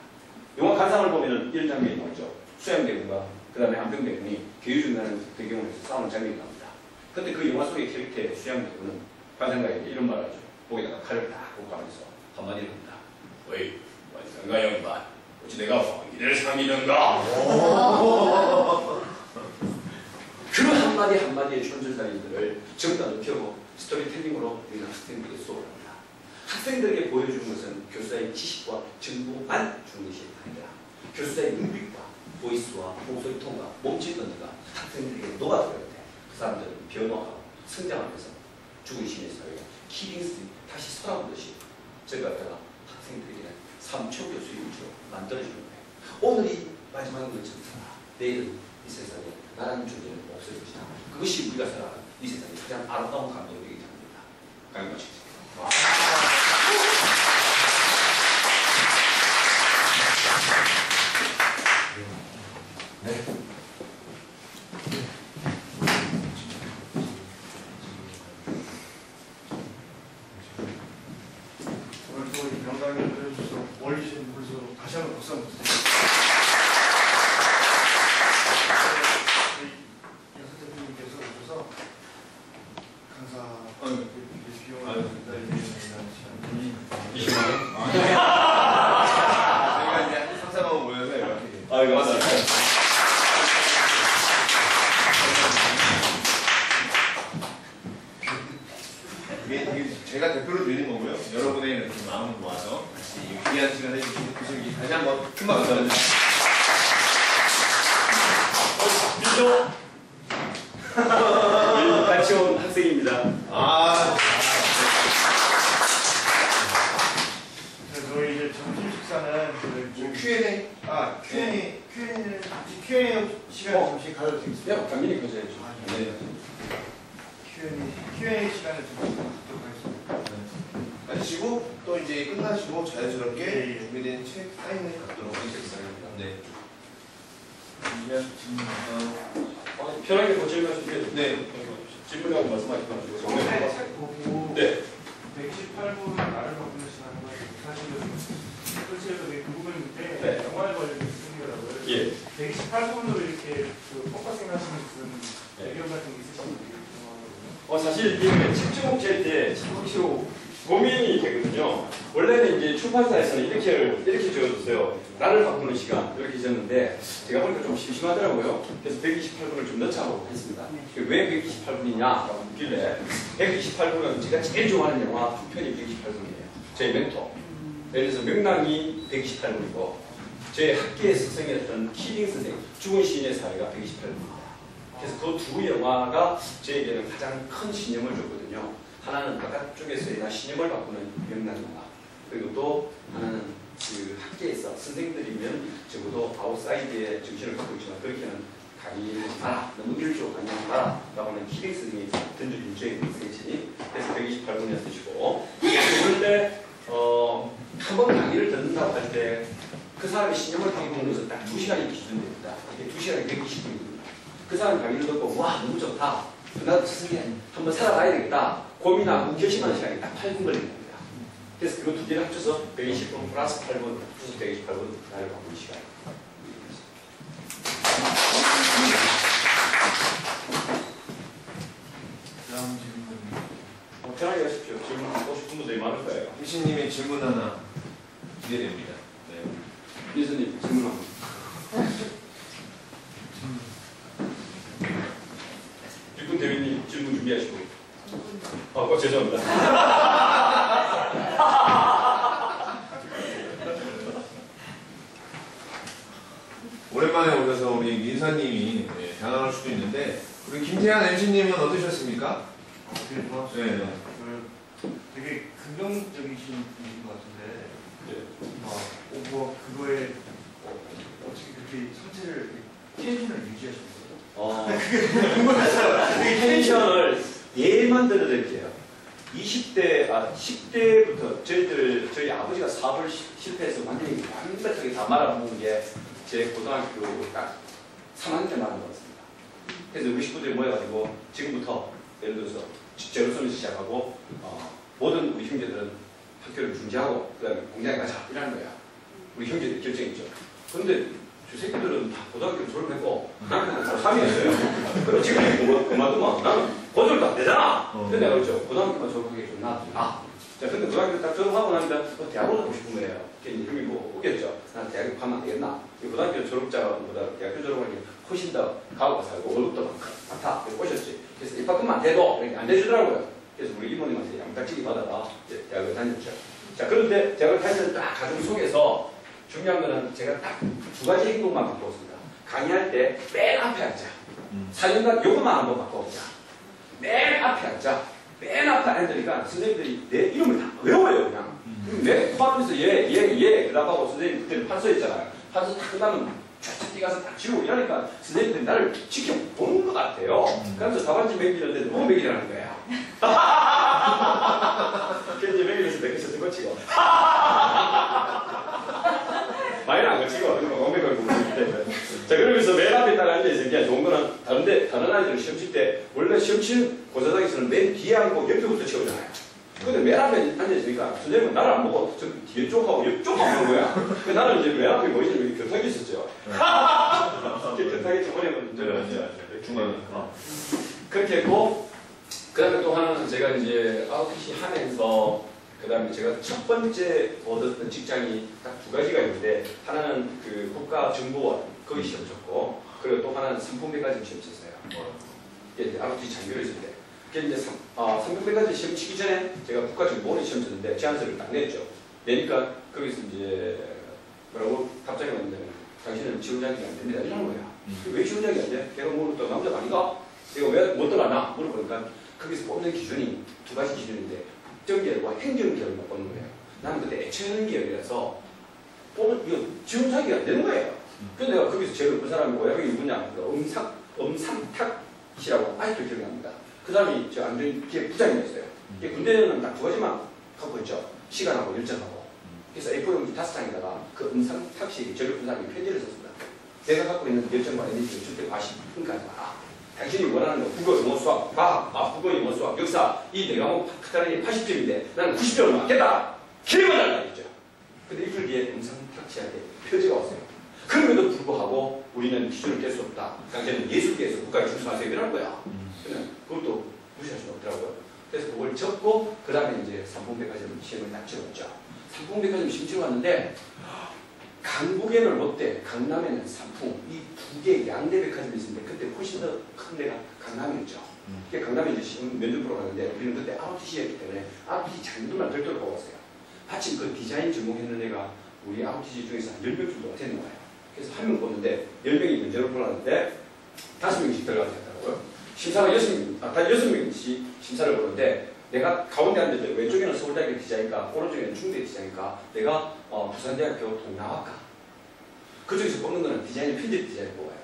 영화 간상을 보면은 이런 장면이 나오죠. 수양대군과 그 다음에 안병대군이 교유중단을 배경으로 해서 싸우는 장면이 나옵니다. 그런데 그 영화 속의 캐릭터의 수양대군은 관상가에게 이런 말을 하죠. 목에다가 칼을 딱 꽂고 하면서 한마디를 합니다. 왜? 관상가 양반, 어찌 내가 황기를 상이는가? 그 한마디 한마디의 촌철살인들을 전부 다 눕혀고 스토리텔링으로 우리는 학생들에게 수업을 합니다. 학생들에게 보여주는 것은 교수자의 지식과 정보만 주는 것이 아니라 교수자의 눈빛과 보이스와 목소리 톤과 몸짓 던지가 학생들에게 녹아들어야 돼. 그 사람들은 변화하고 성장하면서 죽은 신의 사회가 키링스트리 다시 살아오듯이 저희 갖다가 학생들에게는 삼초 교수의 위주로 만들어주는 거예요. 오늘이 마지막인 것처럼 살아. 내일은 이 세상에 나라는 존재는 없을 것이다. 그것이 우리가 살아가는 이 세상의 가장 아름다운 감동이 되기 때문입니다. 강의마치겠습니다. 네. 오늘 또 이 명강의를 들어주셔서 멀리신 분으로 다시 한번 박수 한번 주세요. 여섯 대표님께서 오셔서 강사 비용을 저희가 이제 상사하고 모여서 이렇게. 아, 이거 맞아요. 이게 제가 대표로 드리는 거고요. 여러분의 이렇게 마음을 모아서 같이 귀한 시간 해주신 교수님께 다시 한번 큰 박수 감사합니다. 민조 같이 온 학생입니다. 아, 저희 이제 점심 식사는 그 Q&A. Q&A 시간 잠시 가져드리겠습니다. 야, 당연히 가져야죠. 네. Q&A 시간을 좀 갖도록 하겠습니다. 가지시고 또 이제 끝나시고 자연스럽게 예, 예. 준비된 책 사인을 갖도록 하겠습니다. 네. 편하게 더 질문하시면 돼요. 네. 질문하고 말씀하시면 안 되고. 처음에 책 보고 네. 128분 나를 바꾸는 시간은 사실은 실제로 되게 궁금했는데 네. 영화에 관련된 쓰더라고요. 예. 128분으로 이렇게 그 포커싱 하시는 무슨 네. 배경 같은 게 있으신지 궁금하거든요. 사실 이게 책 제목질 때 사실 고민이 되거든요. 원래는 이제 출판사에서는 이렇게 적어줬어요. 나를 바꾸는 시간 이렇게 적었는데 제가 보니까 좀 심심하더라고요. 그래서 128분을 좀 넣자고 했습니다. 왜 128분이냐라고 묻길래 128분은 제가 제일 좋아하는 영화 두 편이 128분이에요. 제 멘토. 예를 들어서 명랑이 128분이고 제 학계의 스승이었던 키링 선생 죽은 시인의 사회가 128분입니다. 그래서 그 두 영화가 저에게는 가장 큰 신념을 줬거든요. 하나는 바깥쪽에서의 신념을 바꾸는 명랑 영화. 그리고 또 하나는 그 학계에서 선생님들이면 적어도 아웃사이드의 정신을 갖고 있지만 그렇게는 강의를 마라. 너무 일조 강의하지 마라. 라고 하는 키링 선생님이 던져준 저의 메시지. 그래서 128분이라는 뜻이고 그런데 한 번 강의를 듣는다고 할 때 그 사람의 신념을 바꾸는 것은 딱 2시간이 기준됩니다. 이게 2시간이 120분입니다. 그 사람 강의를 듣고 와 너무 좋다. 나도 스승이 한번 살아봐야 되겠다. 고민하고 결심하는 시간이 딱 8분 걸립니다. 그래서 그 두 개를 합쳐서 120분 플러스 8분, 플러스 128분 나를 바꾸는 시간. 다음 질문. 편하게 하십시오. 질문 하고 싶은 분들이 많을 거예요. 교수님의 질문 하나 기대됩니다. 네. 이수님 질문 한번. 육군 대위님 질문 준비하시고. 죄송합니다. 오랜만에 오셔서 우리 민사님이 당황할 수도 있는데 우리 김태환 MC님은 어떠셨습니까? 되게 좋았어요. 네. 되게 긍정적이신 분인 것 같은데, 네. 뭐 그거에 어떻게 그렇게 상태를 텐션을 유지하시는 거죠? 궁금했어요. 텐션을 예만 들어드릴게요. 10대부터 저희 아버지가 사업을 실패해서 완전히 완벽하게 다 말아먹은 게 제 고등학교 딱 3학년 때 말아먹었습니다. 그래서 우리 식구들이 모여가지고 지금부터 예를 들어서 제로섬에서 시작하고 모든 우리 형제들은 학교를 중지하고 그 다음에 공장에 가자 이라는 거야. 우리 형제들 결정했죠. 그런데 저 새끼들은 다 고등학교를 졸업했고 나는 3위였어요. 그리고 지금 그만두면 나는 고졸도 안 되잖아. 근데 내가 그랬죠. 고등학교만 졸업하기 좀 나. 자, 근데 고등학교 딱 졸업하고 나니까 대학원 가고 싶은 거예요. 형이 뭐 오겠죠. 난 대학에 가면 안 되겠나. 고등학교 졸업자보다 대학교 졸업하는 게 훨씬 더 가고가 살고 월급도 많다. 꼬셨지. 그래서 입학금만 안 돼도 안 돼주더라고요. 그래서 우리 이모님한테 양딱지기 받아라 대학을 다녔죠. 자, 그런데 대학을 다니는 딱 가정 속에서 중요한 거는 제가 딱 두 가지 행동만 바꿔봤습니다. 강의할 때 맨 앞에 앉자. 4년간 요것만 한번 바꿔보자. 맨 앞에 앉자. 맨 앞에 앉으니까 선생님들이 내 이름을 다 외워요, 그냥. 그럼 내 포함해서 대답하고 선생님 그때는 판서였잖아요. 판서 딱 끝나면 쫙쫙 뛰가서 딱 지우고 이러니까 선생님들이 나를 지켜보는 것 같아요. 그러면서 답안지 매기는데 너무 매기라는 거야. 그래서 이제 매기면서 매기서 거치고. 많이는 안 거치고, 엉매걸 보고 있기 때문에. 자, 그러면서 맨 앞에 딱 앉아있으면 그냥 좋은 거는 다른 아이들은 시험 칠 때, 원래 시험 치는 고사장에서는 맨 뒤에 앉고 옆에부터 채우잖아요. 근데 맨 앞에 앉아있으니까 선생님은 나를 안 보고 저 뒤에 쪽하고 옆쪽만 보는 거야. 그 나는 이제 맨 앞에 보이지 여기 교탁이 있었죠. 교탁이 저번에는 중앙에. 그렇게 했고, 그 다음에 또 하나는 제가 이제 아웃핏이 하면서 그 다음에 제가 첫 번째 얻었던 직장이 딱 두 가지가 있는데 하나는 그 국가정보원 거기 시험 쳤고 그리고 또 하나는 삼풍백과점 시험 쳤어요. 이게 아웃핏 장교를 있을 때. 그게 이제 삼풍백과점 시험 치기 전에 제가 국가정보원에 시험 쳤는데 제안서를 딱 냈죠. 내니까 거기서 이제 뭐라고 답장이 왔냐면 당신은 지원 자격이 안 됩니다 이러는 거야. 왜 지원 자격이 안 돼? 내가 뭐 또 남자가 아닌가? 내가 왜 못 들어가나? 물어보니까 거기서 뽑는 기준이 두 가지 기준인데 국정계열과 행정계열만 뽑는 거예요. 나는 그때 애처연계열이라서 이거 지원 자격이 안 되는 거예요. 그래서 내가 거기서 제일 높은 사람이 고향이 누구냐? 엄삼탁이라고 아직도 기억이 납니다. 그 사람이 저 안전기획 부장이었어요. 군대는 딱 두 가지만 갖고 있죠. 시간하고 일정하고. 그래서 A4용지 5장에다가 그 엄삼탁씨 제일 높은 사람이 편지를 썼습니다. 내가 갖고 있는 열정과 에너지를 절대 과시분까지 마라. 당신이 원하는 거 국어, 영어, 수학, 과학, 국어, 영어, 수학, 역사 이 네 과목 카타르니 80점인데 나는 90점을 맞겠다. 기회만 달라 했죠. 근데 이틀 뒤에 엄삼탁씨한테 표지가 왔어요. 그럼에도 불구하고 우리는 기준을 깰 수 없다. 당신은 예술계에서 국가에 충성하세요. 이런 거야. 그냥 그것도 무시할 수는 없더라고요. 그래서 그걸 적고 그 다음에 이제 삼풍백과점 시험을 딱 치렀죠. 삼풍백과점 시험 치러왔는데 강북에는 롯데, 강남에는 삼풍 이 두 개 양대 백화점이 있었는데 그때 훨씬 더 큰 데가 강남이었죠. 그게 강남에 이제 시험 면접 보러 갔는데 우리는 그때 ROTC였기 때문에 ROTC 장들만 별도로 뽑았어요. 마침 그 디자인 전공했는 애가 우리 ROTC 중에서 한 10명 정도가 되는 거예요. 그래서 한 명 뽑는데 10명이 면접을 보러 갔는데 5명씩 들어가겠다고요. 심사가 6명씩 심사를 보는데 내가 가운데 앉았는데 왼쪽에는 서울대학교 디자인과 오른쪽에는 중대 디자인과 내가 부산대학교 동남학과 그쪽에서 뽑는 거는 디자인 편집 디자인 뽑아요.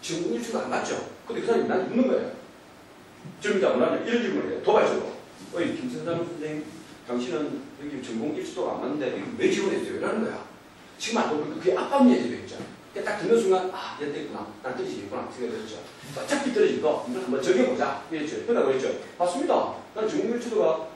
지금 일주가 안 맞죠? 근데 그 사람이 나한테 묻는 거예요. 좀 이따 뭐냐면 이런 질문을 해요. 도발적으로. 어이 김선삼 선생님 당신은 여기 전공 일주도가 안 맞는데 왜 지원했어요? 이러는 거야. 지금 안 보니까 그게 아빠 문제가 있죠. 딱 듣는 순간 아, 얘 있구나. 난 떨어지겠구나. 생각했죠. 어차피 떨어질 거 이걸 한번 적여보자. 이랬죠. 그러다고 했죠. 맞습니다. 나는 전공일치도가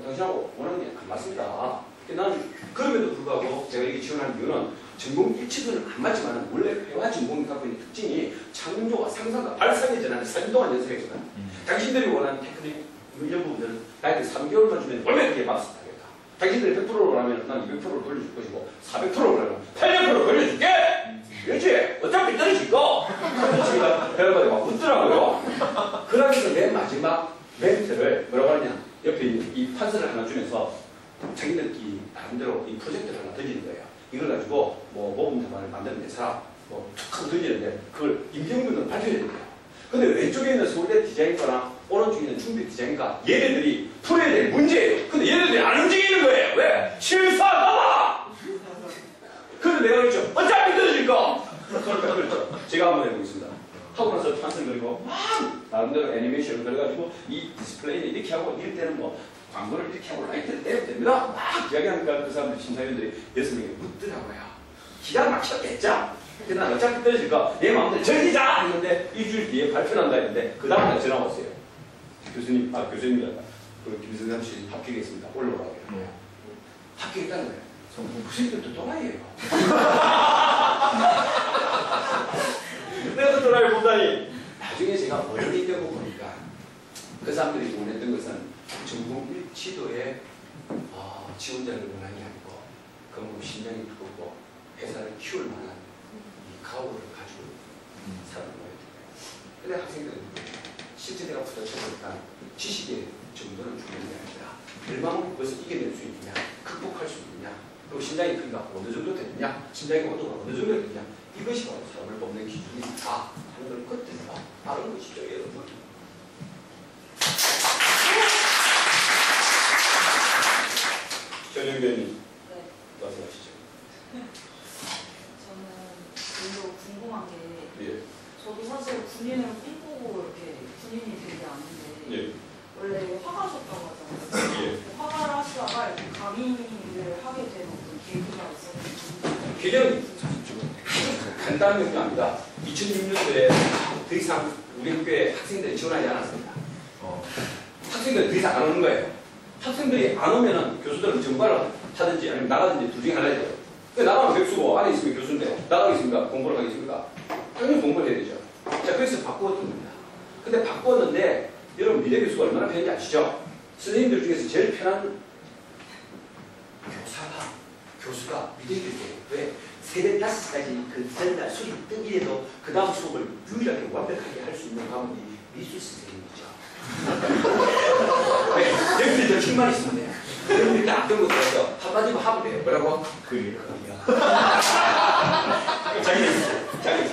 당신하고 원하는 게 안 맞습니다. 나는 그럼에도 불구하고 제가 이게 지원한 이유는 전공일치도는 안 맞지만 원래 회화 전공이 갖고 있는 특징이 창조와 상상과 발상의 전환을 3년 동안 연습했거든. 당신들이 원하는 테크닉 이런 부분들은 나한테 3개월만 주면 원래 그게 맞습니다. 당신들이 100%로 하면 난 200%로 돌려줄 것이고 400%로 하면 800%로 돌려줄게! 그렇지? 어차피 떨어질 거! 그래서 제가 배열받이 막 웃더라고요. 그러면서 맨 마지막 멘트를 뭐라고 하냐. 옆에 이 판서를 하나 주면서 자기들끼리 나름대로 이 프로젝트를 하나 던지는 거예요. 이걸 가지고 뭐 모범 답안을 만드는 데서 뭐툭 하고 던지는데 그걸 임경근은 밝혀야 된대요. 근데 왼쪽에 있는 서울대 디자인과나 오른쪽에 있는 중대 디자인과 얘네들이 풀어야 될 문제예요. 근데 얘네들이 안 움직이는 거예요. 왜? 실수하다가! 그래서 내가 그랬죠. 어차피 떨어질 거! 그렇죠. 제가 한번 해보겠습니다. 하고 나서 판을 그리고 막 나름대로 애니메이션을 그려가지고 이 디스플레이는 이렇게 하고 이럴 때는 뭐 광고를 이렇게 하고 라이트를 때려도 됩니다. 막 이야기하니까 그 사람들 심사위원들이 6명이 묻더라고요. 기가 막혔겠죠? 근데 난 어차피 떨어질 거 내 마음대로 즐기자! 했는데 일주일 뒤에 발표난다 했는데 그 다음날 전화 왔어요. 교수님이란다. 그 김승삼 씨 합격했습니다. 올라오라고 해요. 합격했다는 거예요. 무슨 일도 또라이예요. 내가 또라이 보다니 나중에 제가 어른이 되고 보니까 그 사람들이 원했던 것은 전공 일치도의 지원자를 원하는 게 아니고 그만큼 심장이 두껍고 회사를 키울 만한 이 가오를 가지고 사람을 모여야 돼요. 근데 학생들은 실제 내가 부딪혀보니까 지식의 정도는 중요한 게 아니라 얼마만큼 그것을 이겨낼 수 있느냐, 극복할 수 있느냐, 그리고 심장의 크기가 어느 정도 되느냐, 심장의 온도가 어느 정도 되느냐, 이것이 바로 사람을 뽑는 기준이다 하는 걸 끝에서 아는 것이죠, 여러분. 전영변님, 네. 말씀하시죠. 저는 별로 궁금한 게 예. 저도 사실 군인을 꿈꾸고 이렇게 군인이 되지 않는데 예. 원래 화가셨다고 하잖아요. 예. 화가를 하시다가 이렇게 강의를 하게 된 어떤 계기가 있었는지. 굉장히 간단한 경우가 아니다. 2006년도에 더 이상 우리 학교에 학생들이 지원하지 않았습니다. 학생들이 더 이상 안 오는 거예요. 학생들이 안 오면은 교수들은 정발을 하든지 아니면 나가든지 둘 중에 하나 해야 돼요. 나가면 백수고 안에 있으면 교수인데 나가겠습니까? 공부를 하겠습니까? 당연히 공부를 해야 되죠. 자, 그래서 바꾸었던 겁니다. 근데 바꾸었는데 여러분 미래 교수가 얼마나 편한지 아시죠? 선생님들 중에서 제일 편한 교수가 미래 교수예요. 왜? 새벽 5시까지 그 전날 수업이 뜨기에도 그 다음 수업을 유일하게 완벽하게 할 수 있는 과목이 미술 선생님이죠. 네, 여기서 저 킹만 있으면 돼요. 여러분이 딱 그런 거 들어서 한마디만 하면 돼요. 뭐라고? 그래요. 자기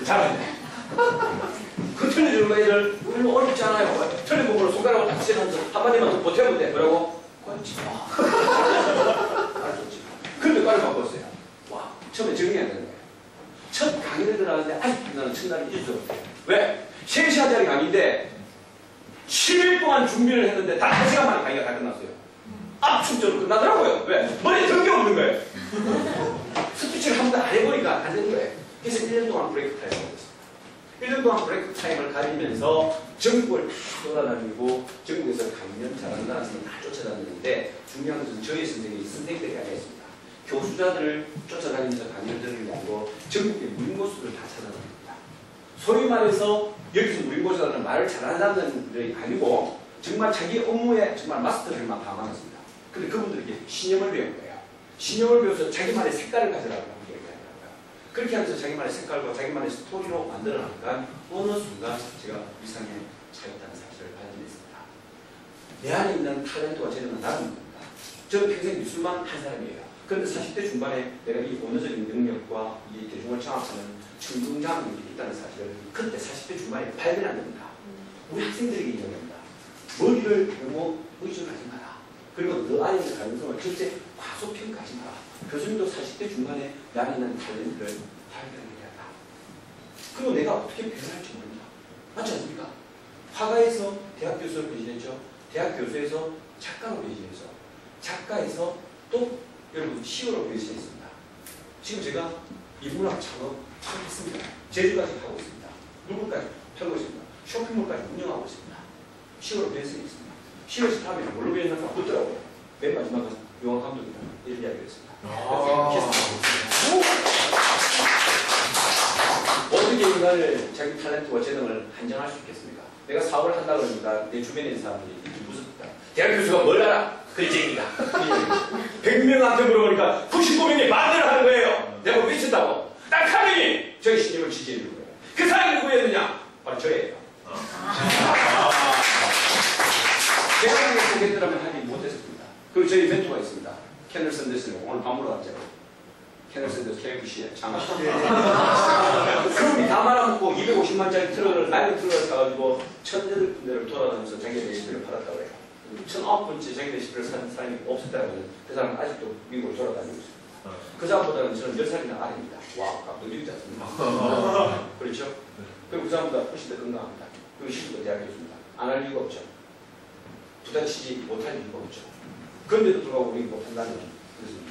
잘하네. 그 틀려주는 거 애들 별로 어렵지 않아요. 틀린 부분을 손가락으로 딱 치면서 한마디만 더 보태면 돼. 뭐라고? 꼴찌 마. 알았지. 그런데 빨리 바꿨어요. 와, 처음에 적응해야 되는 거예요. 첫 강의를 들어가는데 아직도 나는 첫날이 잊어버렸어요. 왜? 3시간짜리 강의인데 7일 동안 준비를 했는데 단 1시간 만에 강의가 다 끝났어요. 압축적으로 끝나더라고요. 왜? 머리에 든 게 없는 거예요. 스피치를 한 번도 안 해보니까 안 되는 거예요. 그래서 1년 동안 브레이크 타임을 했습니다. 1년 동안 브레이크 타임을 가지면서 전국을 다 돌아다니고 전국에서 강연 잘한다는 사람 다 쫓아다니는데 중요한 것은 저희 선생님들이 아니었습니다. 교수자들을 쫓아다니면서 강연들을 하고 전국의 무림고수들을 다 찾아다닙니다. 소위 말해서 여기서 무림고수라는 말을 잘하는 사람들이 아니고 정말 자기 업무에 정말 마스터들만 다 많았습니다. 근데 그분들에게 신념을 배운 거예요. 신념을 배워서 자기만의 색깔을 가져라고 얘기하더라고요. 그렇게 하면서 자기만의 색깔과 자기만의 스토리로 만들어나니까 어느 순간 제가 위상에 차였다는 사실을 발견했습니다. 내 안에 있는 탤런트와 재능은 나는 겁니다. 저는 평생 미술만 한 사람이에요. 그런데 40대 중반에 내가 이 언어적인 능력과 이 대중을 장악하는 충동장이 있다는 사실을 그때 40대 중반에 발견한 겁니다. 우리 학생들에게 이야기합니다. 머리를 너무 의존하지 마라. 그리고 너 안에 있는 가능성을 절대 과소평가하지 마라. 교수님도 40대 중반에 내 안에 있는 탤런트를 발견해야 한다. 그리고 내가 어떻게 표현할지 모른다. 맞지 않습니까? 화가에서 대학 교수로 변신했죠. 대학 교수에서 작가로 변신해서 작가에서 또 여러분 시어로 변신했습니다. 지금 제가 인문학 창업 창업했습니다. 제주까지 하고 있습니다. 누구까지 펴고 있습니다. 쇼핑몰까지 운영하고 있습니다. 10월 변성이 있습니다. 10월 10일에 뭘로 변성할까 묻더라고요. 맨 마지막은 용화 감독이다. 이런 이야기를 했습니다. 어떻게 인간을 자기 탤런트와 재능을 한정할 수 있겠습니까? 내가 사업을 한다 그러니까 내 주변에 있는 사람들이 이렇게 무섭다. 대학 교수가 뭘 알아? 그 얘기다. 100명한테 물어보니까 99명이 반대를 하는 거예요. 내가 미친다고. 딱 한 명이 저희 신임을 지지해 주는 거예요. 그 사람이 누구였느냐? 바로 저예요. 대학을 보겠더라면 하지 못했습니다. 그리고 저희 멘토가 있습니다. 캐널 샌더스는 오늘 밤으로 왔잖아요. 캐널 샌더스 KFC의 장학. 그놈이 다 말아먹고 250만짜리 트럭을 라이브 트럭을 사가지고 1,800군데를 돌아다니면서 자기의 레시피를 팔았다고 해요. 1,900번째 자기 레시피를 산 사람이 없었다면 그 사람은 아직도 미국을 돌아다니고 있습니다. 그 사람보다는 저는 10살이나 아래입니다. 와, 감독님이지 않습니까? 그렇죠? 그리고 그 사람보다 훨씬 더 건강합니다. 그리고 실수도 대학 교수입니다. 안 할 이유가 없죠. 부딪히지 못할 이유가 없죠. 그런데도 불구하고 우리가 못한다는 것은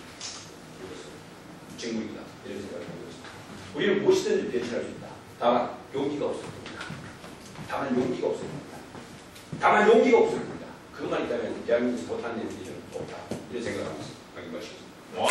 증거이다. 이런 생각을 하고 있습니다. 우리는 무엇이든지 변신할 수 있다. 다만 용기가 없을 겁니다. 다만 용기가 없을 겁니다. 다만 용기가 없을 겁니다. 그것만 있다면 대한민국에서 못하는 일이 좀 없다. 이런 생각을 하고 있습니다. 와!